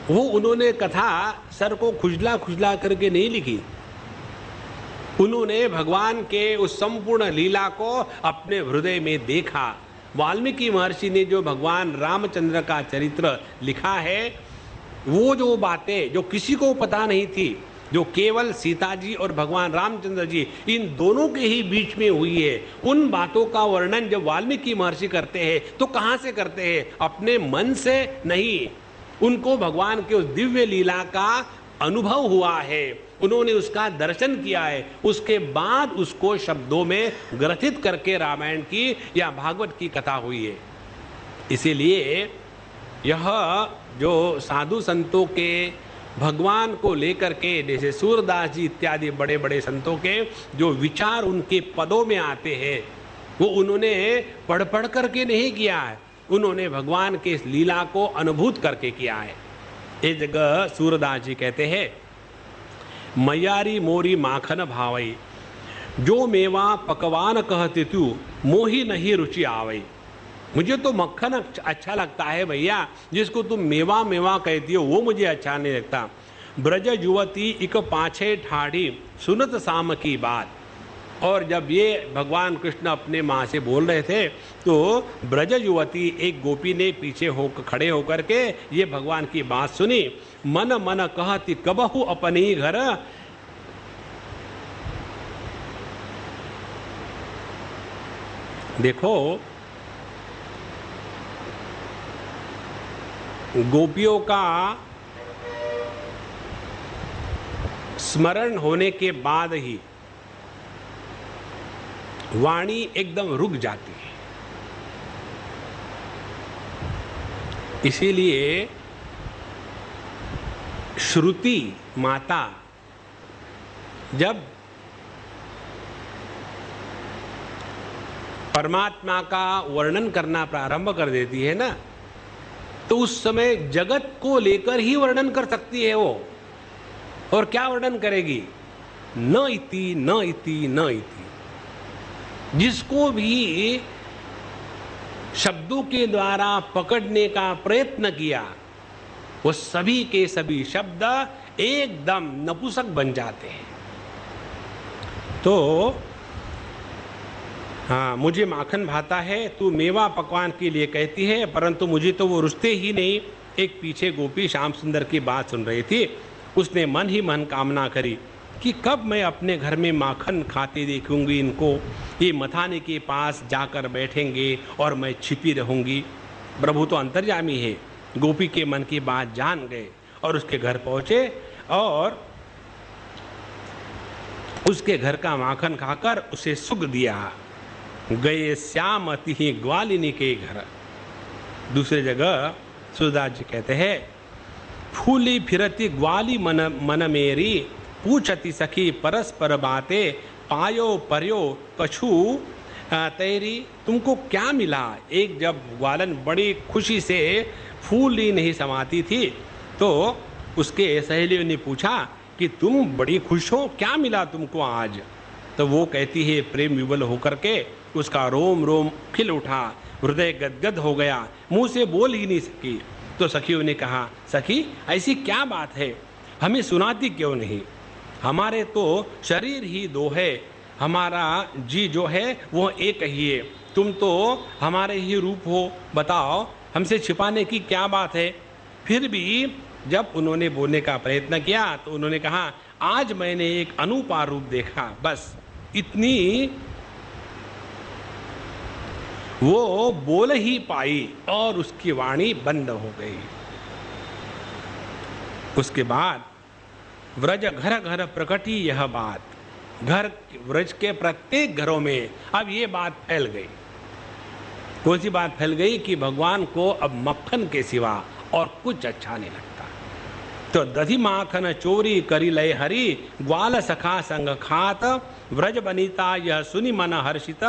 वो उन्होंने कथा सर को खुजला खुजला करके नहीं लिखी, उन्होंने भगवान के उस संपूर्ण लीला को अपने हृदय में देखा। वाल्मीकि महर्षि ने जो भगवान रामचंद्र का चरित्र लिखा है, वो जो बातें जो किसी को पता नहीं थी, जो केवल सीता जी और भगवान रामचंद्र जी इन दोनों के ही बीच में हुई है, उन बातों का वर्णन जब वाल्मीकि महर्षि करते हैं तो कहाँ से करते हैं? अपने मन से नहीं, उनको भगवान के उस दिव्य लीला का अनुभव हुआ है, उन्होंने उसका दर्शन किया है, उसके बाद उसको शब्दों में ग्रथित करके रामायण की या भागवत की कथा हुई है। इसीलिए यह जो साधु संतों के भगवान को लेकर के, जैसे सूरदास जी इत्यादि बड़े बड़े संतों के जो विचार उनके पदों में आते हैं, वो उन्होंने पढ़ पढ़ करके नहीं किया है, उन्होंने भगवान के इस लीला को अनुभूत करके किया है। इस जगह सूरदास जी कहते हैं, मैयारी मोरी माखन भावई, जो मेवा पकवान कहते तू मोही नहीं रुचि आवई। मुझे तो मक्खन अच्छा लगता है भैया, जिसको तुम मेवा मेवा कहती हो वो मुझे अच्छा नहीं लगता। ब्रज युवती इक पाछे ठाड़ी सुनत शाम की बात। और जब ये भगवान कृष्ण अपने माँ से बोल रहे थे तो ब्रज युवती एक गोपी ने पीछे खड़े होकर के ये भगवान की बात सुनी। मन मन कहती कबहु अपनी घर, देखो गोपियों का स्मरण होने के बाद ही वाणी एकदम रुक जाती है। इसीलिए श्रुति माता जब परमात्मा का वर्णन करना प्रारंभ कर देती है ना, तो उस समय जगत को लेकर ही वर्णन कर सकती है वो। और क्या वर्णन करेगी? न इति न इति न इति। जिसको भी शब्दों के द्वारा पकड़ने का प्रयत्न किया, वो सभी के सभी शब्द एकदम नपुंसक बन जाते हैं। तो हाँ, मुझे माखन भाता है, तू मेवा पकवान के लिए कहती है, परंतु मुझे तो वो रुचते ही नहीं। एक पीछे गोपी श्याम सुंदर की बात सुन रही थी, उसने मन ही मन कामना करी कि कब मैं अपने घर में माखन खाते देखूंगी इनको, ये मथाने के पास जाकर बैठेंगे और मैं छिपी रहूंगी। प्रभु तो अंतर्यामी है, गोपी के मन की बात जान गए और उसके घर पहुंचे और उसके घर का माखन खाकर उसे सुख दिया। गए श्याम अति ही ग्वालिनी के घर। दूसरी जगह सूरदास जी कहते हैं, फूली फिरती ग्वाली मन मन मेरी, पूछती सखी परस्पर बातें, पायो पर्यो कछु तेरी। तुमको क्या मिला? एक जब ग्वालन बड़ी खुशी से फूल ही नहीं समाती थी तो उसके सहेलियों ने पूछा कि तुम बड़ी खुश हो, क्या मिला तुमको आज? तो वो कहती है प्रेम विवल होकर के उसका रोम रोम खिल उठा, हृदय गदगद हो गया, मुंह से बोल ही नहीं सकी। तो सखियों ने कहा, सखी ऐसी क्या बात है, हमें सुनाती क्यों नहीं? हमारे तो शरीर ही दो है, हमारा जी जो है वो एक ही है, तुम तो हमारे ही रूप हो, बताओ हमसे छिपाने की क्या बात है? फिर भी जब उन्होंने बोलने का प्रयत्न किया तो उन्होंने कहा, आज मैंने एक अनुपा रूप देखा, बस इतनी वो बोल ही पाई और उसकी वाणी बंद हो गई। उसके बाद व्रज घर घर प्रकटी यह बात, घर व्रज के प्रत्येक घरों में अब ये बात फैल गई। कौन सी बात फैल गई? कि भगवान को अब मक्खन के सिवा और कुछ अच्छा नहीं लगता। तो दधि माखन चोरी करी लय हरि, ग्वाल सखा संग खात, व्रज बनीता यह सुनि मन हर्षित,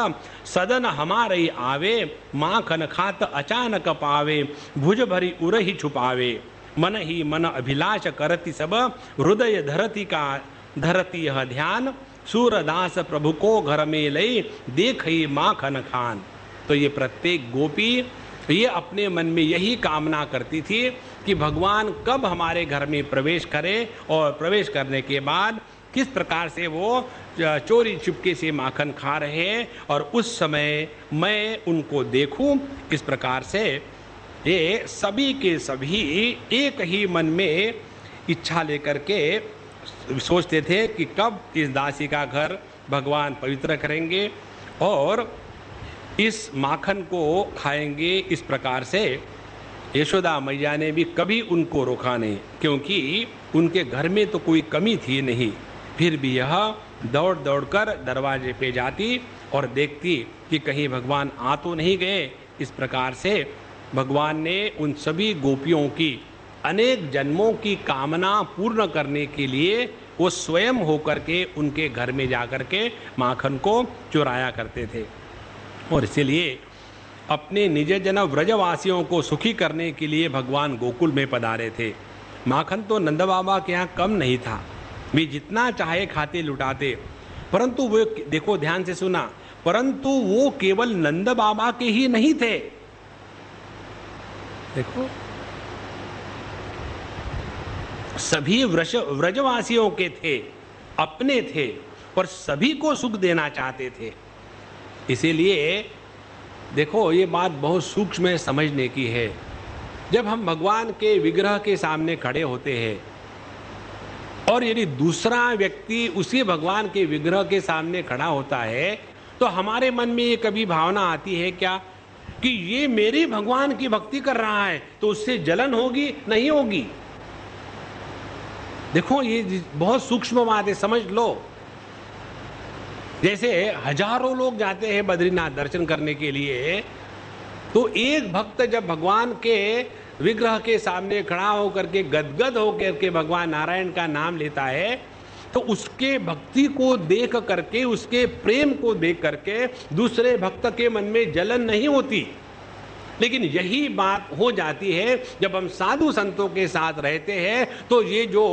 सदन हमारे आवे, माखन खात अचानक पावे, भुज भरी उर ही छुपावे, मन ही मन अभिलाष करती सब, हृदय धरती यह ध्यान, सूरदास प्रभु को घर में लई, देख ही माखन खान। तो ये प्रत्येक गोपी ये अपने मन में यही कामना करती थी कि भगवान कब हमारे घर में प्रवेश करे और प्रवेश करने के बाद किस प्रकार से वो चोरी चुपके से माखन खा रहे हैं और उस समय मैं उनको देखूं। इस प्रकार से ये सभी के सभी एक ही मन में इच्छा लेकर के सोचते थे कि कब इस दासी का घर भगवान पवित्र करेंगे और इस माखन को खाएंगे। इस प्रकार से यशोदा मैया ने भी कभी उनको रोका नहीं, क्योंकि उनके घर में तो कोई कमी थी नहीं। फिर भी यह दौड़ दौड़ कर दरवाजे पे जाती और देखती कि कहीं भगवान आ तो नहीं गए। इस प्रकार से भगवान ने उन सभी गोपियों की अनेक जन्मों की कामना पूर्ण करने के लिए वो स्वयं होकर के उनके घर में जाकर के माखन को चुराया करते थे। और इसीलिए अपने निज जन व्रजवासियों को सुखी करने के लिए भगवान गोकुल में पधारे थे। माखन तो नंद बाबा के यहाँ कम नहीं था, वे जितना चाहे खाते लुटाते, परंतु वो, देखो ध्यान से सुना, परंतु वो केवल नंद बाबा के ही नहीं थे। देखो सभी व्रजवासियों के थे, अपने थे, और सभी को सुख देना चाहते थे। इसीलिए देखो ये बात बहुत सूक्ष्म है, समझने की है। जब हम भगवान के विग्रह के सामने खड़े होते हैं और यदि दूसरा व्यक्ति उसी भगवान के विग्रह के सामने खड़ा होता है, तो हमारे मन में ये कभी भावना आती है क्या कि ये मेरे भगवान की भक्ति कर रहा है तो उससे जलन होगी? नहीं होगी। देखो ये बहुत सूक्ष्म बात है, समझ लो। जैसे हजारों लोग जाते हैं बद्रीनाथ दर्शन करने के लिए, तो एक भक्त जब भगवान के विग्रह के सामने खड़ा होकर के गदगद होकर के भगवान नारायण का नाम लेता है, तो उसके भक्ति को देख करके, उसके प्रेम को देख करके दूसरे भक्त के मन में जलन नहीं होती। लेकिन यही बात हो जाती है जब हम साधु संतों के साथ रहते हैं, तो ये जो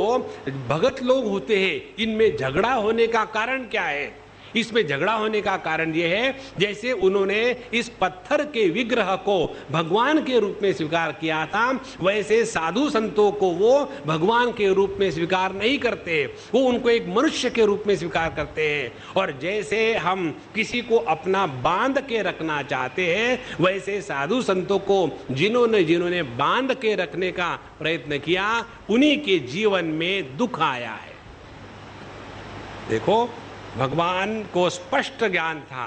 भगत लोग होते हैं, इनमें झगड़ा होने का कारण क्या है? इसमें झगड़ा होने का कारण यह है, जैसे उन्होंने इस पत्थर के विग्रह को भगवान के रूप में स्वीकार किया था, वैसे साधु संतों को वो भगवान के रूप में स्वीकार नहीं करते, वो उनको एक मनुष्य के रूप में स्वीकार करते हैं। और जैसे हम किसी को अपना बांध के रखना चाहते हैं, वैसे साधु संतों को जिन्होंने बांध के रखने का प्रयत्न किया, उन्हीं के जीवन में दुख आया है। देखो भगवान को स्पष्ट ज्ञान था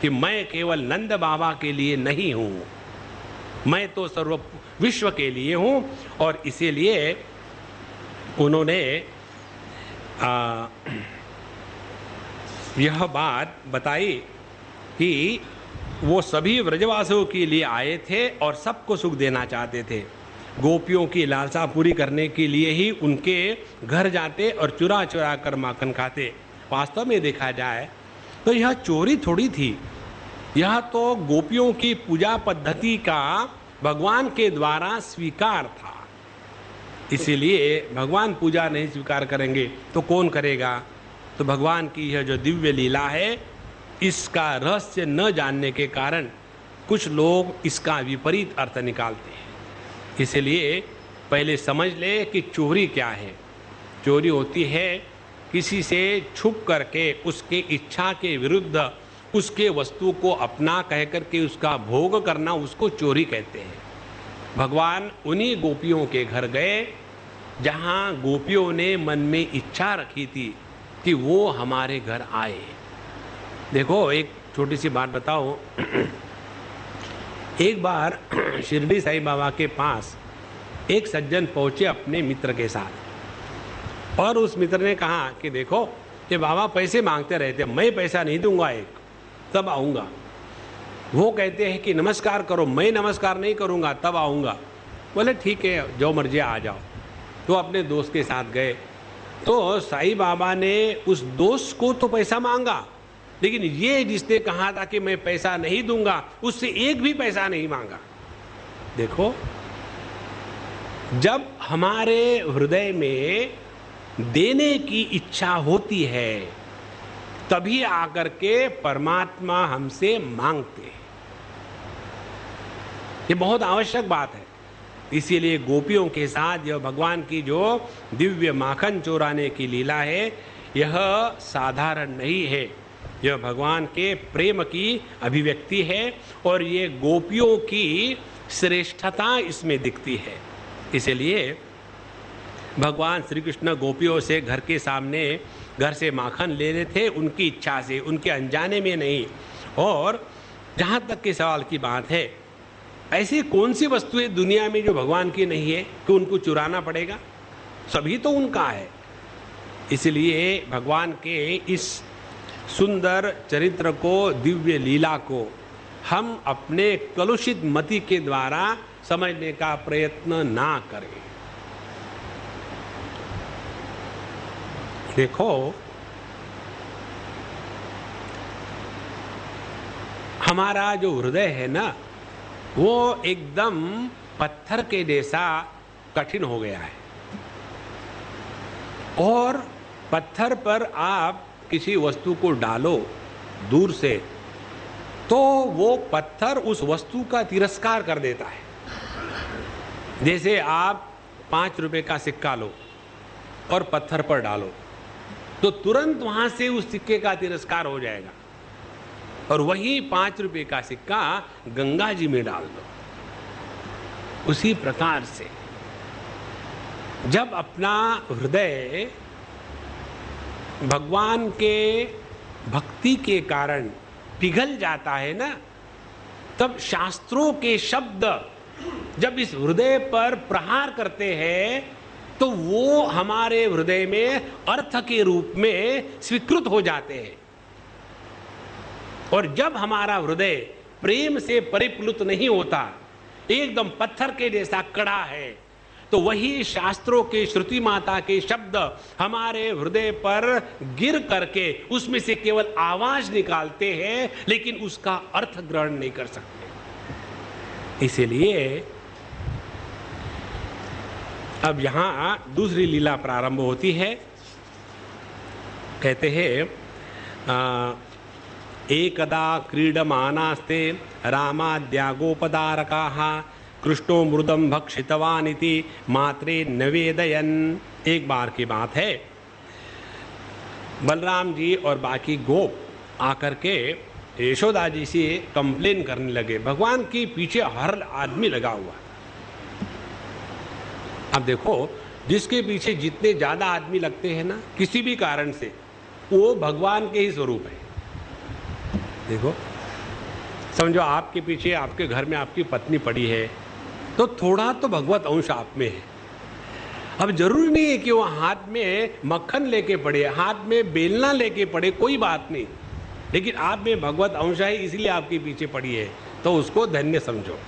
कि मैं केवल नंद बाबा के लिए नहीं हूं, मैं तो सर्व विश्व के लिए हूं। और इसीलिए उन्होंने यह बात बताई कि वो सभी व्रजवासियों के लिए आए थे और सबको सुख देना चाहते थे। गोपियों की लालसा पूरी करने के लिए ही उनके घर जाते और चुरा चुरा कर माखन खाते। वास्तव में देखा जाए तो यह चोरी थोड़ी थी, यह तो गोपियों की पूजा पद्धति का भगवान के द्वारा स्वीकार था। इसीलिए भगवान पूजा नहीं स्वीकार करेंगे तो कौन करेगा? तो भगवान की यह जो दिव्य लीला है, इसका रहस्य न जानने के कारण कुछ लोग इसका विपरीत अर्थ निकालते हैं। इसलिए पहले समझ ले कि चोरी क्या है। चोरी होती है किसी से छुप करके उसके इच्छा के विरुद्ध उसके वस्तु को अपना कह करके उसका भोग करना, उसको चोरी कहते हैं। भगवान उन्हीं गोपियों के घर गए जहां गोपियों ने मन में इच्छा रखी थी कि वो हमारे घर आए। देखो एक छोटी सी बात बताओ। एक बार शिरडी साईं बाबा के पास एक सज्जन पहुंचे अपने मित्र के साथ, और उस मित्र ने कहा कि देखो ये बाबा पैसे मांगते रहते, मैं पैसा नहीं दूंगा, एक तब आऊँगा। वो कहते हैं कि नमस्कार करो, मैं नमस्कार नहीं करूँगा, तब आऊँगा। बोले ठीक है, जो मर्जी आ जाओ। तो अपने दोस्त के साथ गए, तो साईं बाबा ने उस दोस्त को तो पैसा मांगा, लेकिन ये जिसने कहा था कि मैं पैसा नहीं दूंगा, उससे एक भी पैसा नहीं मांगा। देखो जब हमारे हृदय में देने की इच्छा होती है, तभी आकर के परमात्मा हमसे मांगते हैं। ये बहुत आवश्यक बात है। इसीलिए गोपियों के साथ यह भगवान की जो दिव्य माखन चोराने की लीला है, यह साधारण नहीं है। यह भगवान के प्रेम की अभिव्यक्ति है और ये गोपियों की श्रेष्ठता इसमें दिखती है। इसलिए भगवान श्री कृष्ण गोपियों से घर के सामने घर से माखन ले रहे थे, उनकी इच्छा से, उनके अनजाने में नहीं। और जहाँ तक के सवाल की बात है, ऐसी कौन सी वस्तुएं दुनिया में जो भगवान की नहीं है कि उनको चुराना पड़ेगा? सभी तो उनका है। इसलिए भगवान के इस सुंदर चरित्र को, दिव्य लीला को हम अपने कलुषित मति के द्वारा समझने का प्रयत्न ना करें। देखो, हमारा जो हृदय है ना, वो एकदम पत्थर के जैसा कठिन हो गया है। और पत्थर पर आप किसी वस्तु को डालो दूर से, तो वो पत्थर उस वस्तु का तिरस्कार कर देता है। जैसे आप 5 रुपए का सिक्का लो और पत्थर पर डालो, तो तुरंत वहां से उस सिक्के का तिरस्कार हो जाएगा। और वही 5 रुपए का सिक्का गंगा जी में डाल दो। उसी प्रकार से जब अपना हृदय भगवान के भक्ति के कारण पिघल जाता है ना, तब शास्त्रों के शब्द जब इस हृदय पर प्रहार करते हैं, तो वो हमारे हृदय में अर्थ के रूप में स्वीकृत हो जाते हैं। और जब हमारा हृदय प्रेम से परिप्लुत नहीं होता, एकदम पत्थर के जैसा कड़ा है, तो वही शास्त्रों के श्रुति माता के शब्द हमारे हृदय पर गिर करके उसमें से केवल आवाज निकालते हैं, लेकिन उसका अर्थ ग्रहण नहीं कर सकते। इसीलिए अब यहां दूसरी लीला प्रारंभ होती है। कहते हैं, एकदा क्रीडमानास्ते रामाद्यागोपदारकाः कृष्णो मृदम भक्षितवान इति मात्रे नवेदयन। एक बार की बात है, बलराम जी और बाकी गोप आकर के यशोदा जी से कंप्लेन करने लगे। भगवान के पीछे हर आदमी लगा हुआ। अब देखो, जिसके पीछे जितने ज्यादा आदमी लगते हैं ना, किसी भी कारण से, वो भगवान के ही स्वरूप है। देखो, समझो आपके पीछे आपके घर में आपकी पत्नी पड़ी है, तो थोड़ा तो भगवत अंश आप में है। अब जरूरी नहीं है कि वो हाथ में मक्खन लेके पड़े, हाथ में बेलना लेके पड़े, कोई बात नहीं, लेकिन आप में भगवत अंश है, इसलिए आपके पीछे पड़ी है, तो उसको धन्य समझो।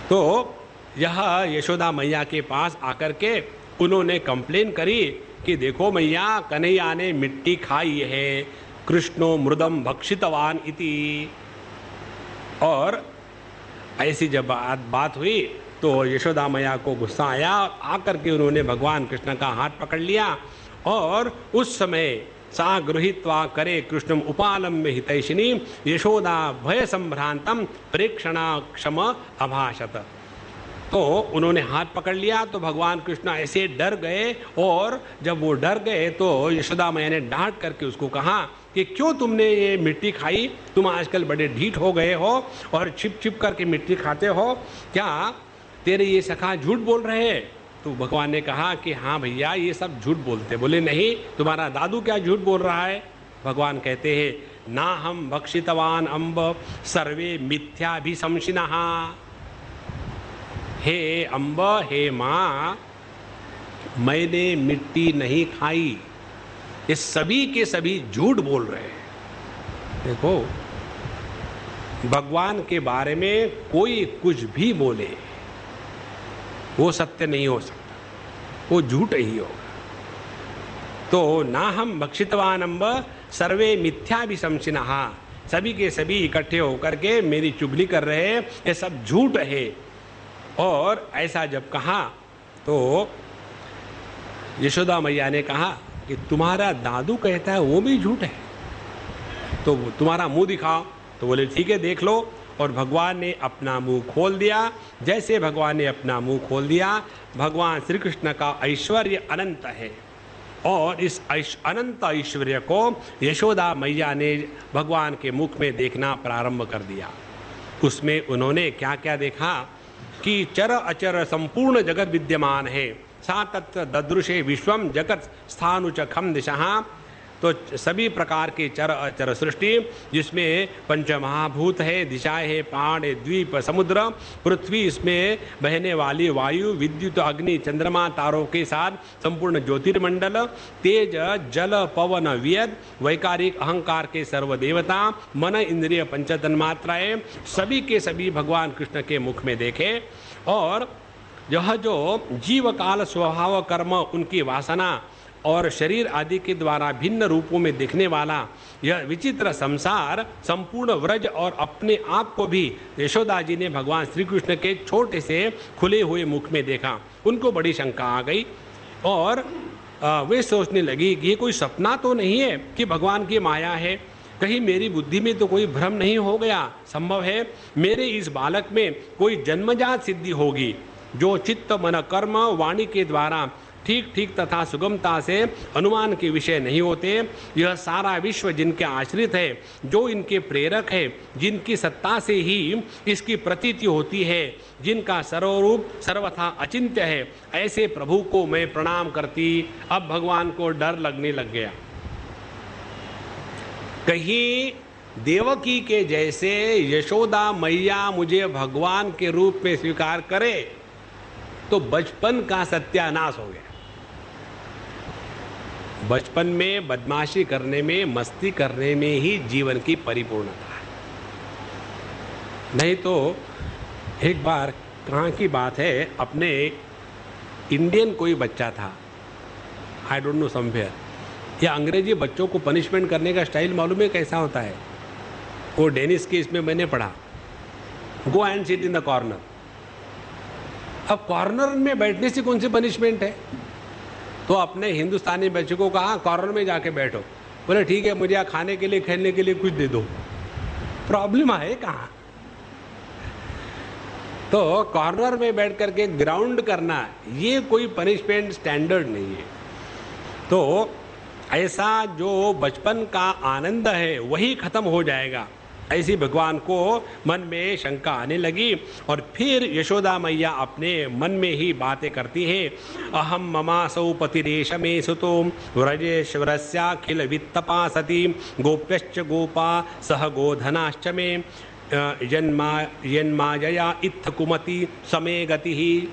तो यह यशोदा मैया के पास आकर के उन्होंने कंप्लेन करी कि देखो मैया, कन्हैया ने मिट्टी खाई है, कृष्णो मृदम भक्षितवान इति। और ऐसी जब बात हुई तो यशोदा मैया को गुस्सा आया, आकर के उन्होंने भगवान कृष्ण का हाथ पकड़ लिया और उस समय सा गृहीत्वा करे कृष्णम उपालम्य हितैषिणी यशोदा भय संभ्रांतम प्रेक्षणा क्षम अभाषत। तो उन्होंने हाथ पकड़ लिया तो भगवान कृष्ण ऐसे डर गए, और जब वो डर गए तो यशोदा मैया ने डांट करके उसको कहा कि क्यों तुमने ये मिट्टी खाई, तुम आजकल बड़े ढीठ हो गए हो और छिप छिप करके मिट्टी खाते हो, क्या तेरे ये सखा झूठ बोल रहे हैं? तो भगवान ने कहा कि हाँ भैया, ये सब झूठ बोलते। बोले नहीं, तुम्हारा दादू क्या झूठ बोल रहा है? भगवान कहते हैं, ना हम भक्षितवान अम्ब सर्वे मिथ्याभिशंसिनः। हे अम्ब, हे माँ, मैंने मिट्टी नहीं खाई, ये सभी के सभी झूठ बोल रहे हैं। देखो, भगवान के बारे में कोई कुछ भी बोले, वो सत्य नहीं हो सकता, वो झूठ ही होगा। तो ना हम भक्षितवान अम्ब सर्वे मिथ्याभिशंसिनः, सभी के सभी इकट्ठे होकर के मेरी चुगली कर रहे हैं, ये सब झूठ है। और ऐसा जब कहा तो यशोदा मैया ने कहा कि तुम्हारा दादू कहता है वो भी झूठ है, तो तुम्हारा मुंह दिखाओ। तो बोले ठीक है, देख लो। और भगवान ने अपना मुंह खोल दिया। जैसे भगवान ने अपना मुंह खोल दिया, भगवान श्री कृष्ण का ऐश्वर्य अनंत है, और इस अनंत ऐश्वर्य को यशोदा मैया ने भगवान के मुख में देखना प्रारंभ कर दिया। उसमें उन्होंने क्या क्या देखा कि चर अचर संपूर्ण जगत विद्यमान है, सा तत्र ददृशे विश्वम जगत स्थानुचखम दिशा तो सभी प्रकार के चर अचर सृष्टि, जिसमें पंचमहाभूत है, दिशाएं है, पहाड़ है, द्वीप, समुद्र, पृथ्वी, इसमें बहने वाली वायु, विद्युत, अग्नि, चंद्रमा, तारों के साथ संपूर्ण ज्योतिर्मंडल, तेज, जल, पवन, व्यद, वैकारिक अहंकार के सर्व देवता, मन, इंद्रिय, पंच तन्मात्राएं, सभी के सभी भगवान कृष्ण के मुख में देखे। और यह जो जीव काल स्वभाव कर्म, उनकी वासना और शरीर आदि के द्वारा भिन्न रूपों में दिखने वाला यह विचित्र संसार, संपूर्ण व्रज और अपने आप को भी यशोदा जी ने भगवान श्री कृष्ण के छोटे से खुले हुए मुख में देखा। उनको बड़ी शंका आ गई और वे सोचने लगी कि ये कोई सपना तो नहीं है कि भगवान की माया है, कहीं मेरी बुद्धि में तो कोई भ्रम नहीं हो गया। संभव है मेरे इस बालक में कोई जन्मजात सिद्धि होगी जो चित्त, मन, कर्म, वाणी के द्वारा ठीक ठीक तथा सुगमता से अनुमान के विषय नहीं होते। यह सारा विश्व जिनके आश्रित है, जो इनके प्रेरक है, जिनकी सत्ता से ही इसकी प्रतीति होती है, जिनका सर्वरूप सर्वथा अचिंत्य है, ऐसे प्रभु को मैं प्रणाम करती। अब भगवान को डर लगने लग गया, कहीं देवकी के जैसे यशोदा मैया मुझे भगवान के रूप में स्वीकार करे तो बचपन का सत्यानाश हो गया। बचपन में बदमाशी करने में, मस्ती करने में ही जीवन की परिपूर्णता है। नहीं तो एक बार कहाँ की बात है, अपने इंडियन कोई बच्चा था, आई डोंट नो समवेयर, या अंग्रेजी बच्चों को पनिशमेंट करने का स्टाइल मालूम है कैसा होता है? वो डेनिस केस में मैंने पढ़ा, go and sit in the corner. अब कॉर्नर में बैठने से कौन सी पनिशमेंट है? तो अपने हिंदुस्तानी बच्चों को कहा कॉर्नर में जाके बैठो। बोले ठीक है, मुझे खाने के लिए, खेलने के लिए कुछ दे दो। प्रॉब्लम है कहाँ? तो कॉर्नर में बैठ करके ग्राउंड करना, ये कोई पनिशमेंट स्टैंडर्ड नहीं है। तो ऐसा जो बचपन का आनंद है वही खत्म हो जाएगा, ऐसी भगवान को मन में शंका आने लगी। और फिर यशोदा मैया अपने मन में ही बातें करती है, अहम ममासौ पतिरेश मे सुतो व्रजेश्वरस्याखिल वित्तपा सती गोप्यश्च गोपा सह गोधनाश्च मे यन्मायया इत्थ कुमति समे गति।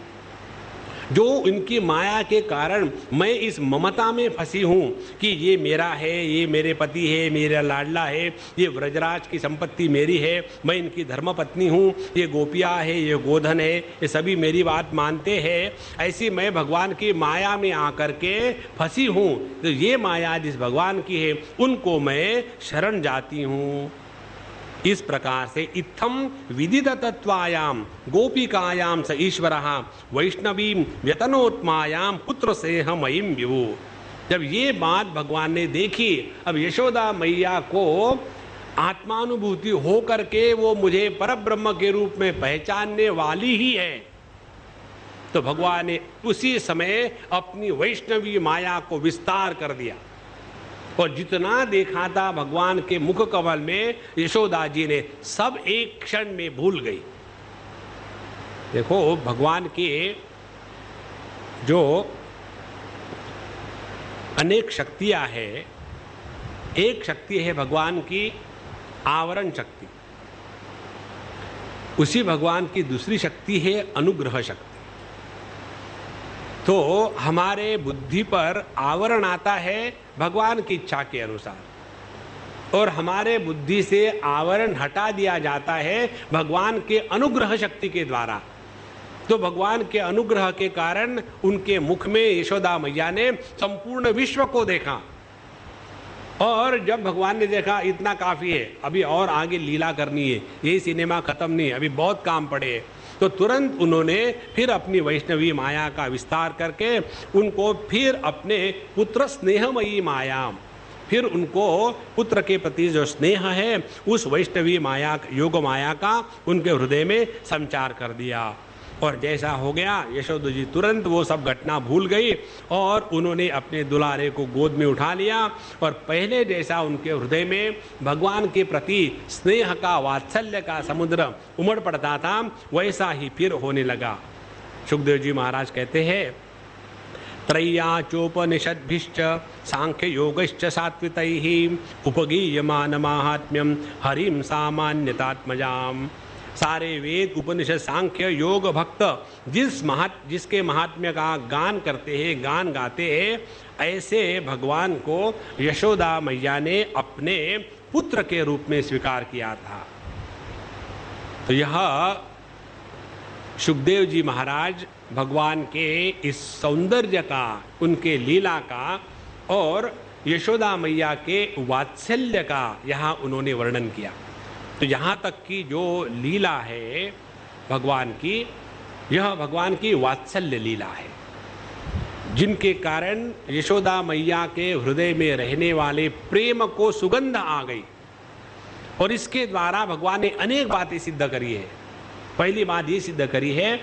जो इनकी माया के कारण मैं इस ममता में फंसी हूँ कि ये मेरा है, ये मेरे पति है, मेरा लाडला है, ये व्रजराज की संपत्ति मेरी है, मैं इनकी धर्मपत्नी हूँ, ये गोपिया है, ये गोधन है, ये सभी मेरी बात मानते हैं। ऐसी मैं भगवान की माया में आकर के फंसी हूँ। तो ये माया जिस भगवान की है उनको मैं शरण जाती हूँ। इस प्रकार से इत्थम विदित तत्वायाम गोपिकायाम स ईश्वरः वैष्णवीं व्यतनोत्मायाम पुत्र से हमयिं विभु। जब ये बात भगवान ने देखी, अब यशोदा मैया को आत्मानुभूति हो करके वो मुझे परब्रह्म के रूप में पहचानने वाली ही है, तो भगवान ने उसी समय अपनी वैष्णवी माया को विस्तार कर दिया और जितना देखा था भगवान के मुख कमल में यशोदा जी ने सब एक क्षण में भूल गई। देखो भगवान के जो अनेक शक्तियां हैं, एक शक्ति है भगवान की आवरण शक्ति, उसी भगवान की दूसरी शक्ति है अनुग्रह शक्ति। तो हमारे बुद्धि पर आवरण आता है भगवान की इच्छा के अनुसार और हमारे बुद्धि से आवरण हटा दिया जाता है भगवान के अनुग्रह शक्ति के द्वारा। तो भगवान के अनुग्रह के कारण उनके मुख में यशोदा मैया ने संपूर्ण विश्व को देखा और जब भगवान ने देखा इतना काफी है, अभी और आगे लीला करनी है, ये सिनेमा खत्म नहीं है, अभी बहुत काम पड़े है, तो तुरंत उन्होंने फिर अपनी वैष्णवी माया का विस्तार करके उनको फिर अपने पुत्र स्नेहमयी माया, फिर उनको पुत्र के प्रति जो स्नेह है उस वैष्णवी माया, योग माया का उनके हृदय में संचार कर दिया। और जैसा हो गया, यशोदा जी तुरंत वो सब घटना भूल गई और उन्होंने अपने दुलारे को गोद में उठा लिया और पहले जैसा उनके हृदय में भगवान के प्रति स्नेह का, वात्सल्य का समुद्र उमड़ पड़ता था, वैसा ही फिर होने लगा। सुखदेव जी महाराज कहते हैं, त्रय्याचोपनिषद्भिश्च सांख्य योगश्च सात्वितैः उपगीयमान माहात्म्यम हरिम सामान्यतात्मजाम। सारे वेद उपनिषद सांख्य योग भक्त जिसके महात्म्य का गान करते हैं, गान गाते हैं, ऐसे भगवान को यशोदा मैया ने अपने पुत्र के रूप में स्वीकार किया था। तो यह सुखदेव जी महाराज भगवान के इस सौंदर्य का, उनके लीला का और यशोदा मैया के वात्सल्य का यहाँ उन्होंने वर्णन किया। तो यहाँ तक की जो लीला है भगवान की, यह भगवान की वात्सल्य लीला है, जिनके कारण यशोदा मैया के हृदय में रहने वाले प्रेम को सुगंध आ गई। और इसके द्वारा भगवान ने अनेक बातें सिद्ध करी है। पहली बात ये सिद्ध करी है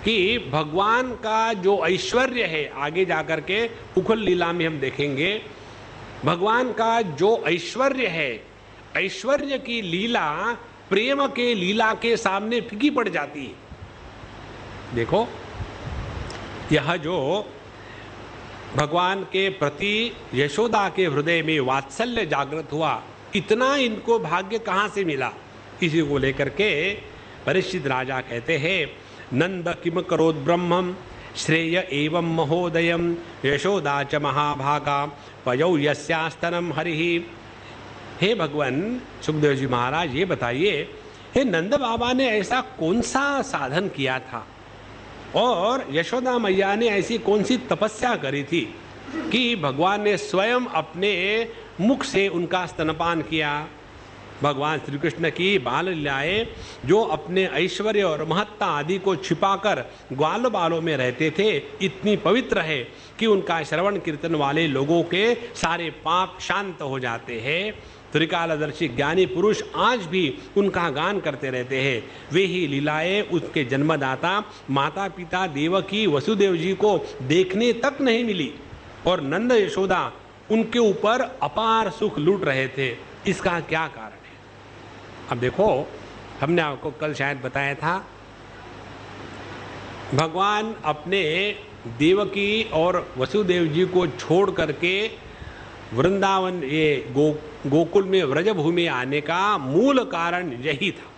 कि भगवान का जो ऐश्वर्य है, आगे जाकर के उखल लीला में हम देखेंगे, भगवान का जो ऐश्वर्य है, ऐश्वर्य की लीला प्रेम के लीला के सामने फीकी पड़ जाती है। देखो, यह जो भगवान के प्रति यशोदा के हृदय में वात्सल्य जागृत हुआ, इतना इनको भाग्य कहाँ से मिला? इसी को लेकर के परीक्षित राजा कहते हैं, नंद किम करोद ब्रह्मम श्रेय एवं महोदयम यशोदा च महाभागा पयौ यस्यास्तनम हरिहि। हे भगवान सुखदेव जी महाराज, ये बताइए, हे नंद बाबा ने ऐसा कौन सा साधन किया था और यशोदा मैया ने ऐसी कौन सी तपस्या करी थी कि भगवान ने स्वयं अपने मुख से उनका स्तनपान किया। भगवान श्री कृष्ण की बाल लीलाएं जो अपने ऐश्वर्य और महत्ता आदि को छिपाकर ग्वाल बालों में रहते थे, इतनी पवित्र है कि उनका श्रवण कीर्तन वाले लोगों के सारे पाप शांत हो जाते हैं। त्रिकालदर्शी ज्ञानी पुरुष आज भी उनका गान करते रहते हैं। वे ही लीलाएं उसके जन्मदाता माता पिता देवकी वसुदेव जी को देखने तक नहीं मिली और नंद यशोदा उनके ऊपर अपार सुख लूट रहे थे। इसका क्या कारण है? अब देखो, हमने आपको कल शायद बताया था, भगवान अपने देवकी और वसुदेव जी को छोड़ करके वृंदावन, ये गोकुल में व्रजभूमि आने का मूल कारण यही था।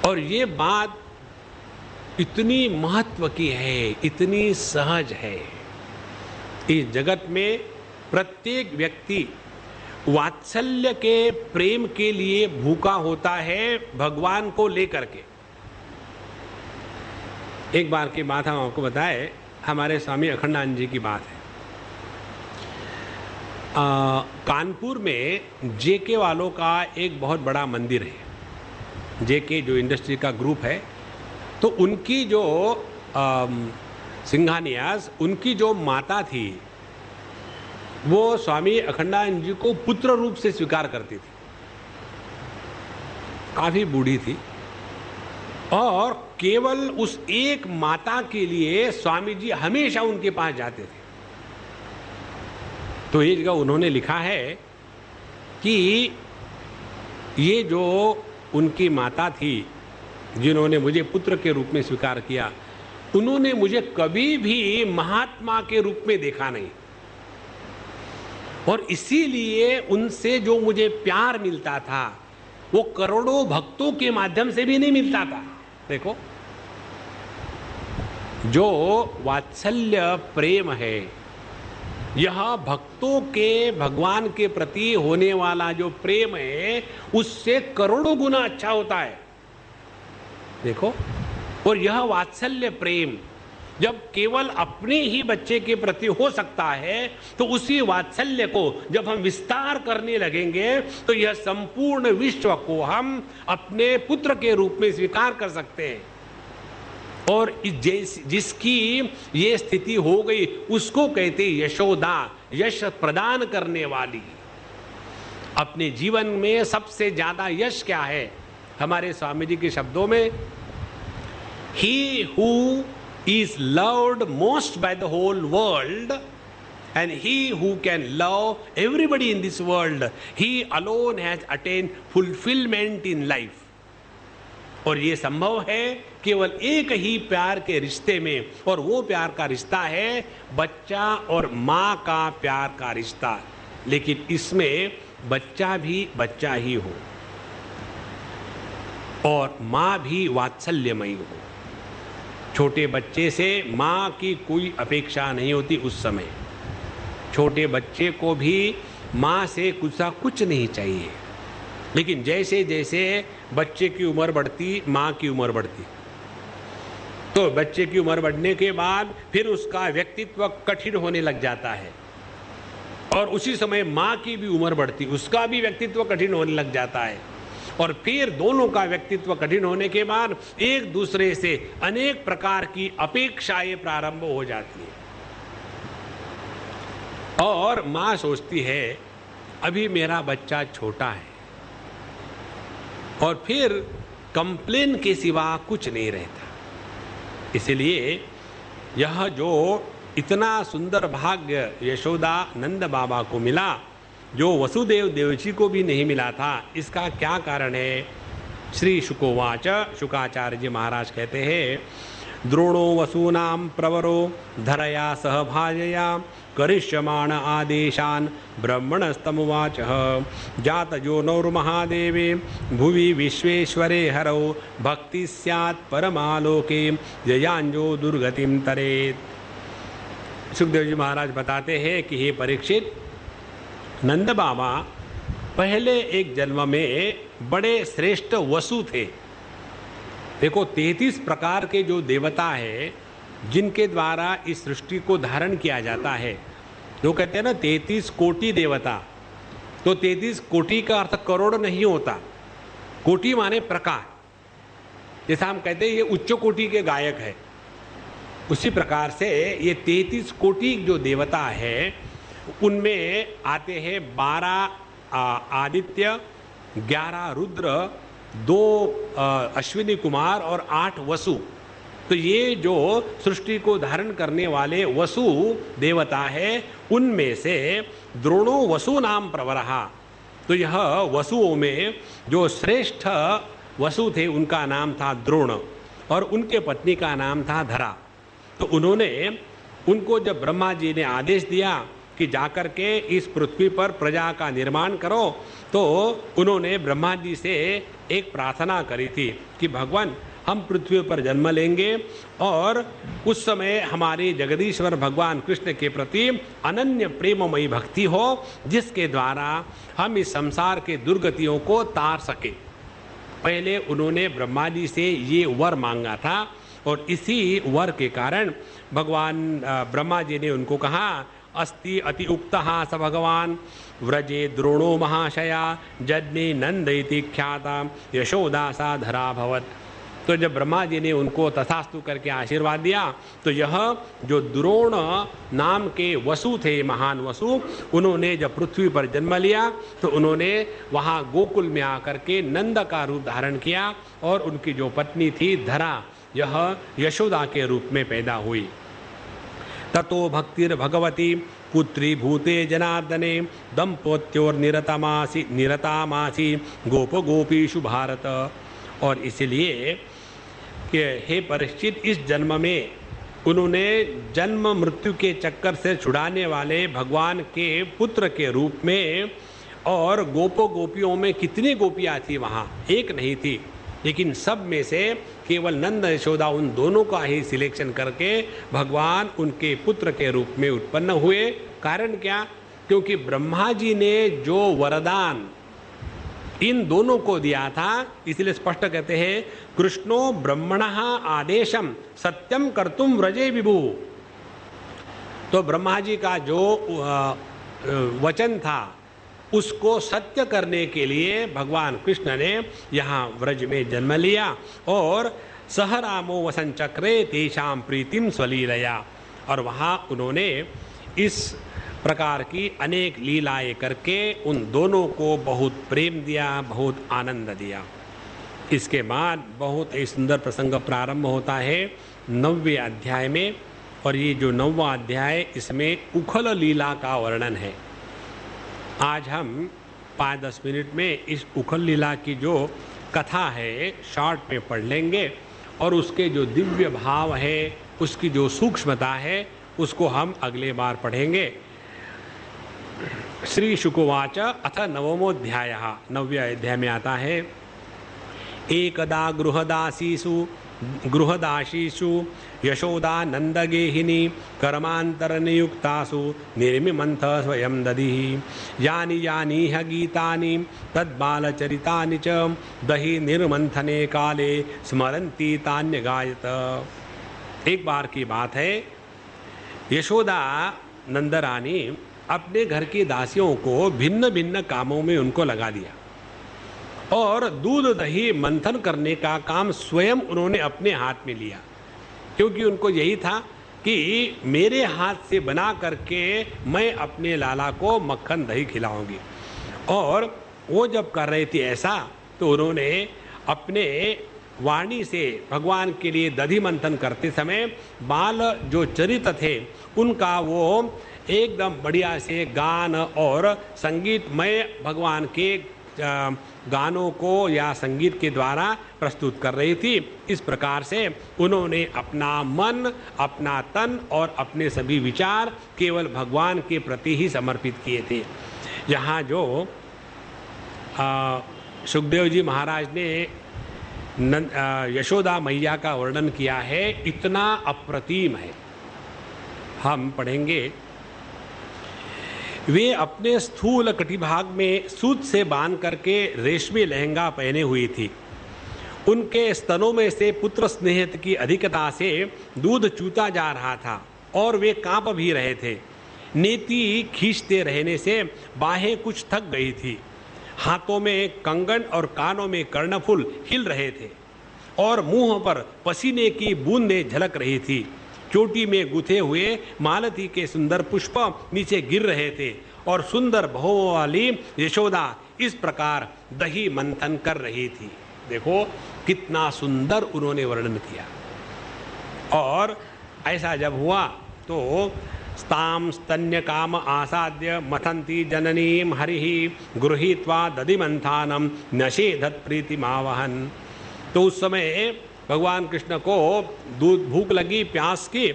और ये बात इतनी महत्व की है, इतनी सहज है। इस जगत में प्रत्येक व्यक्ति वात्सल्य के प्रेम के लिए भूखा होता है, भगवान को लेकर के। एक बार की बात हम आपको बताए, हमारे स्वामी अखंडानंद जी की बात है। कानपुर में जेके वालों का एक बहुत बड़ा मंदिर है। जेके जो इंडस्ट्री का ग्रुप है, तो उनकी जो सिंघानियास, उनकी जो माता थी, वो स्वामी अखंडानंद जी को पुत्र रूप से स्वीकार करती थी। काफी बूढ़ी थी और केवल उस एक माता के लिए स्वामी जी हमेशा उनके पास जाते थे। तो ये जगह उन्होंने लिखा है कि ये जो उनकी माता थी, जिन्होंने मुझे पुत्र के रूप में स्वीकार किया, उन्होंने मुझे कभी भी महात्मा के रूप में देखा नहीं और इसीलिए उनसे जो मुझे प्यार मिलता था वो करोड़ों भक्तों के माध्यम से भी नहीं मिलता था। देखो, जो वात्सल्य प्रेम है, यह भक्तों के भगवान के प्रति होने वाला जो प्रेम है, उससे करोड़ों गुना अच्छा होता है। देखो, और यह वात्सल्य प्रेम जब केवल अपने ही बच्चे के प्रति हो सकता है, तो उसी वात्सल्य को जब हम विस्तार करने लगेंगे तो यह संपूर्ण विश्व को हम अपने पुत्र के रूप में स्वीकार कर सकते हैं। और जिसकी ये स्थिति हो गई, उसको कहते यशोदा, यश प्रदान करने वाली। अपने जीवन में सबसे ज्यादा यश क्या है? हमारे स्वामी जी के शब्दों में, he who is loved most by the whole world and he who can love everybody in this world, he alone has attained fulfillment in life. और ये संभव है केवल एक ही प्यार के रिश्ते में, और वो प्यार का रिश्ता है बच्चा और माँ का प्यार का रिश्ता। लेकिन इसमें बच्चा भी बच्चा ही हो और माँ भी वात्सल्यमयी हो। छोटे बच्चे से माँ की कोई अपेक्षा नहीं होती उस समय। छोटे बच्चे को भी माँ से कुछ नहीं चाहिए। लेकिन जैसे जैसे बच्चे की उम्र बढ़ती, माँ की उम्र बढ़ती, तो बच्चे की उम्र बढ़ने के बाद फिर उसका व्यक्तित्व कठिन होने लग जाता है, और उसी समय माँ की भी उम्र बढ़ती, उसका भी व्यक्तित्व कठिन होने लग जाता है, और फिर दोनों का व्यक्तित्व कठिन होने के बाद एक दूसरे से अनेक प्रकार की अपेक्षाएं प्रारंभ हो जाती है। और माँ सोचती है अभी मेरा बच्चा छोटा है, और फिर कंप्लेन के सिवा कुछ नहीं रहता। इसलिए यह जो इतना सुंदर भाग्य यशोदा नंद बाबा को मिला, जो वसुदेव देवजी को भी नहीं मिला था, इसका क्या कारण है? श्री शुकोवाच, शुकाचार्य जी महाराज कहते हैं, द्रोणो वसूनाम प्रवरो धरया सहभाजया करिष्यमाण आदेशान ब्रह्मणस्तमुवाच जातजो नौर्महादेवे भुवि विश्वेश्वरे हरौ भक्ति स्यात् परमालोके ययांजो दुर्गतिम तरेत्। सुखदेव जी महाराज बताते हैं कि हे परीक्षित, नंद बाबा पहले एक जन्म में बड़े श्रेष्ठ वसु थे। देखो 33 प्रकार के जो देवता है जिनके द्वारा इस सृष्टि को धारण किया जाता है, जो कहते हैं ना 33 कोटि देवता, तो 33 कोटि का अर्थ करोड़ नहीं होता, कोटि माने प्रकार। जैसा हम कहते हैं ये उच्च कोटि के गायक है, उसी प्रकार से ये 33 कोटि जो देवता है उनमें आते हैं 12 आदित्य, 11 रुद्र, 2 अश्विनी कुमार और 8 वसु। तो ये जो सृष्टि को धारण करने वाले वसु देवता है, उनमें से द्रोणो वसु नाम प्रवरहा, तो यह वसुओं में जो श्रेष्ठ वसु थे उनका नाम था द्रोण, और उनके पत्नी का नाम था धरा। तो उनको जब ब्रह्मा जी ने आदेश दिया कि जाकर के इस पृथ्वी पर प्रजा का निर्माण करो, तो उन्होंने ब्रह्मा जी से एक प्रार्थना करी थी कि भगवान हम पृथ्वी पर जन्म लेंगे, और उस समय हमारे जगदीश्वर भगवान कृष्ण के प्रति अनन्य प्रेममयी भक्ति हो, जिसके द्वारा हम इस संसार के दुर्गतियों को तार सके। पहले उन्होंने ब्रह्मा जी से ये वर मांगा था, और इसी वर के कारण भगवान ब्रह्मा जी ने उनको कहा, अस्ति अति उक्तः स भगवान व्रजे द्रोणो महाशया जज्ञे नंद इति ख्याता यशोदा सा धरा भवत। तो जब ब्रह्मा जी ने उनको तथास्तु करके आशीर्वाद दिया, तो यह जो द्रोण नाम के वसु थे, महान वसु, उन्होंने जब पृथ्वी पर जन्म लिया तो उन्होंने वहाँ गोकुल में आकर के नंद का रूप धारण किया, और उनकी जो पत्नी थी धरा, यह यशोदा के रूप में पैदा हुई। ततो भक्तिर भगवती पुत्री भूते जनार्दने दंपोत्योर निरतामासी गोप गोपीषु भारत। और इसलिए कि हे परीक्षित, इस जन्म में उन्होंने जन्म मृत्यु के चक्कर से छुड़ाने वाले भगवान के पुत्र के रूप में, और गोपो गोपियों में कितनी गोपियाँ थी वहाँ, एक नहीं थी, लेकिन सब में से केवल नंद यशोदा उन दोनों का ही सिलेक्शन करके भगवान उनके पुत्र के रूप में उत्पन्न हुए। कारण क्या? क्योंकि ब्रह्मा जी ने जो वरदान इन दोनों को दिया था, इसलिए स्पष्ट कहते हैं कृष्णो ब्रह्मणः आदेशम सत्यम कर्तुम व्रजे विभु। तो ब्रह्मा जी का जो वचन था उसको सत्य करने के लिए भगवान कृष्ण ने यहाँ व्रज में जन्म लिया, और सह रामो वसन चक्रे तेषाम प्रीतिम स्वलीलया, और वहाँ उन्होंने इस प्रकार की अनेक लीलाएं करके उन दोनों को बहुत प्रेम दिया, बहुत आनंद दिया। इसके बाद बहुत ही सुंदर प्रसंग प्रारंभ होता है 9वें अध्याय में, और ये जो 9वां अध्याय, इसमें उखल लीला का वर्णन है। आज हम 5-10 मिनट में इस उखल लीला की जो कथा है शॉर्ट में पढ़ लेंगे और उसके जो दिव्य भाव है, उसकी जो सूक्ष्मता है, उसको हम अगले बार पढ़ेंगे। श्री शुकोवाच अथ नवमोऽध्यायः, 9वें अध्याय में आता है, एकदा गृहदासीषु यशोदा नंदगेहिनी कर्मांतरनियुक्तासु निर्मिमंथ स्वयं दधिः यानि यानिह गीतानि तद्बालचरितानि च दहि निर्मंथने काले स्मरन्ति तान्यगायत। एक बार की बात है, यशोदा नंदरानी अपने घर की दासियों को भिन्न भिन्न कामों में उनको लगा दिया और दूध दही मंथन करने का काम स्वयं उन्होंने अपने हाथ में लिया, क्योंकि उनको यही था कि मेरे हाथ से बना करके मैं अपने लाला को मक्खन दही खिलाऊंगी। और वो जब कर रहे थे ऐसा, तो उन्होंने अपने वाणी से भगवान के लिए दधि मंथन करते समय बाल जो चरित थे उनका वो एकदम बढ़िया से गान और संगीतमय भगवान के गानों को या संगीत के द्वारा प्रस्तुत कर रही थी। इस प्रकार से उन्होंने अपना मन, अपना तन और अपने सभी विचार केवल भगवान के प्रति ही समर्पित किए थे। यहाँ जो सुखदेव जी महाराज ने यशोदा मैया का वर्णन किया है, इतना अप्रतिम है। हम पढ़ेंगे, वे अपने स्थूल कटिभाग में सूत से बांध करके रेशमी लहंगा पहने हुई थी। उनके स्तनों में से पुत्र स्नेह की अधिकता से दूध चूता जा रहा था और वे कांप भी रहे थे। नेति खींचते रहने से बाहें कुछ थक गई थी। हाथों में कंगन और कानों में कर्णफूल हिल रहे थे और मुंह पर पसीने की बूंदें झलक रही थी। चोटी में गुथे हुए मालती के सुंदर पुष्प नीचे गिर रहे थे और सुंदर भौं वाली यशोदा इस प्रकार दही मंथन कर रही थी। देखो कितना सुंदर उन्होंने वर्णन किया। और ऐसा जब हुआ तो स्ताम स्तन्य काम आसाद्य मथंती जननीम हरिहि गृहीत्वा दधिमंथानम नशेधत प्रीतिमावहन। तो उस समय भगवान कृष्ण को दूध भूख लगी, प्यास की,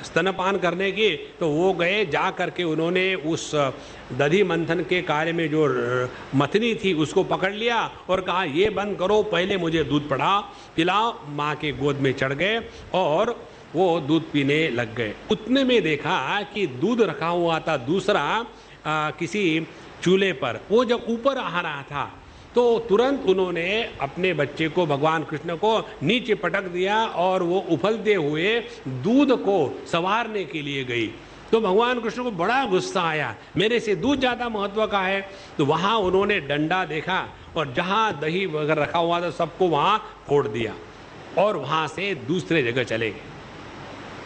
स्तनपान करने की, तो वो गए, जा करके उन्होंने उस दधि मंथन के कार्य में जो मथनी थी उसको पकड़ लिया और कहा ये बंद करो, पहले मुझे दूध पिलाओ। माँ के गोद में चढ़ गए और वो दूध पीने लग गए। उतने में देखा कि दूध रखा हुआ था दूसरा किसी चूल्हे पर, वो जब ऊपर आ रहा था तो तुरंत उन्होंने अपने बच्चे को, भगवान कृष्ण को नीचे पटक दिया और वो उफलते हुए दूध को संवारने के लिए गई। तो भगवान कृष्ण को बड़ा गुस्सा आया, मेरे से दूध ज़्यादा महत्व का है। तो वहाँ उन्होंने डंडा देखा और जहाँ दही वगैरह रखा हुआ था सबको वहाँ फोड़ दिया और वहाँ से दूसरे जगह चले गए।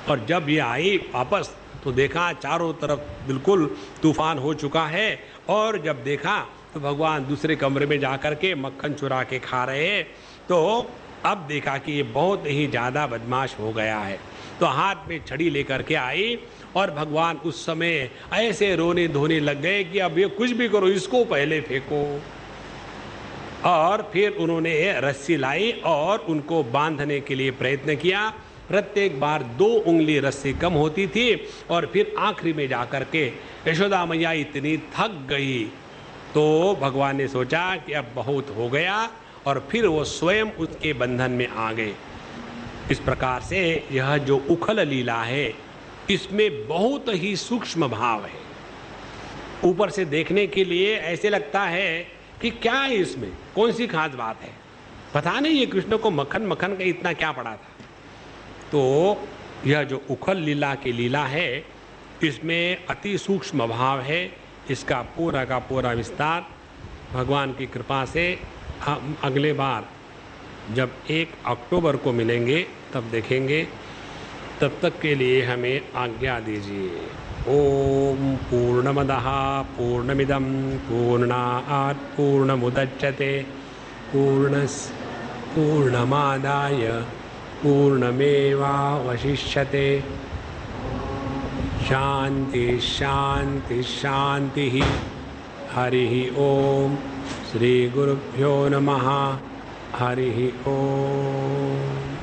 और जब ये आई वापस तो देखा चारों तरफ बिल्कुल तूफान हो चुका है। और जब देखा तो भगवान दूसरे कमरे में जाकर के मक्खन चुरा के खा रहे हैं। तो अब देखा कि ये बहुत ही ज़्यादा बदमाश हो गया है। तो हाथ में छड़ी लेकर के आई और भगवान उस समय ऐसे रोने धोने लग गए कि अब ये कुछ भी करो, इसको पहले फेंको। और फिर उन्होंने रस्सी लाई और उनको बांधने के लिए प्रयत्न किया। प्रत्येक बार 2 उंगली रस्सी कम होती थी और फिर आखिरी में जाकर के यशोदा मैया इतनी थक गई तो भगवान ने सोचा कि अब बहुत हो गया और फिर वो स्वयं उसके बंधन में आ गए। इस प्रकार से यह जो उखल लीला है इसमें बहुत ही सूक्ष्म भाव है। ऊपर से देखने के लिए ऐसे लगता है कि क्या है इसमें, कौन सी खास बात है, पता नहीं ये कृष्ण को मक्खन मक्खन का इतना क्या पड़ा था। तो यह जो उखल लीला की लीला है इसमें अति सूक्ष्म भाव है। इसका पूरा का पूरा विस्तार भगवान की कृपा से हम अगले बार जब 1 अक्टूबर को मिलेंगे तब देखेंगे। तब तक के लिए हमें आज्ञा दीजिए। ओम पूर्णमदः पूर्णमिदं पूर्णात् पूर्णमुदच्यते पूर्णमादाय पूर्णमेवावशिष्यते। शांति शांति शांति। हरि ओम। श्री गुरुभ्यो नमः। हरि ओम।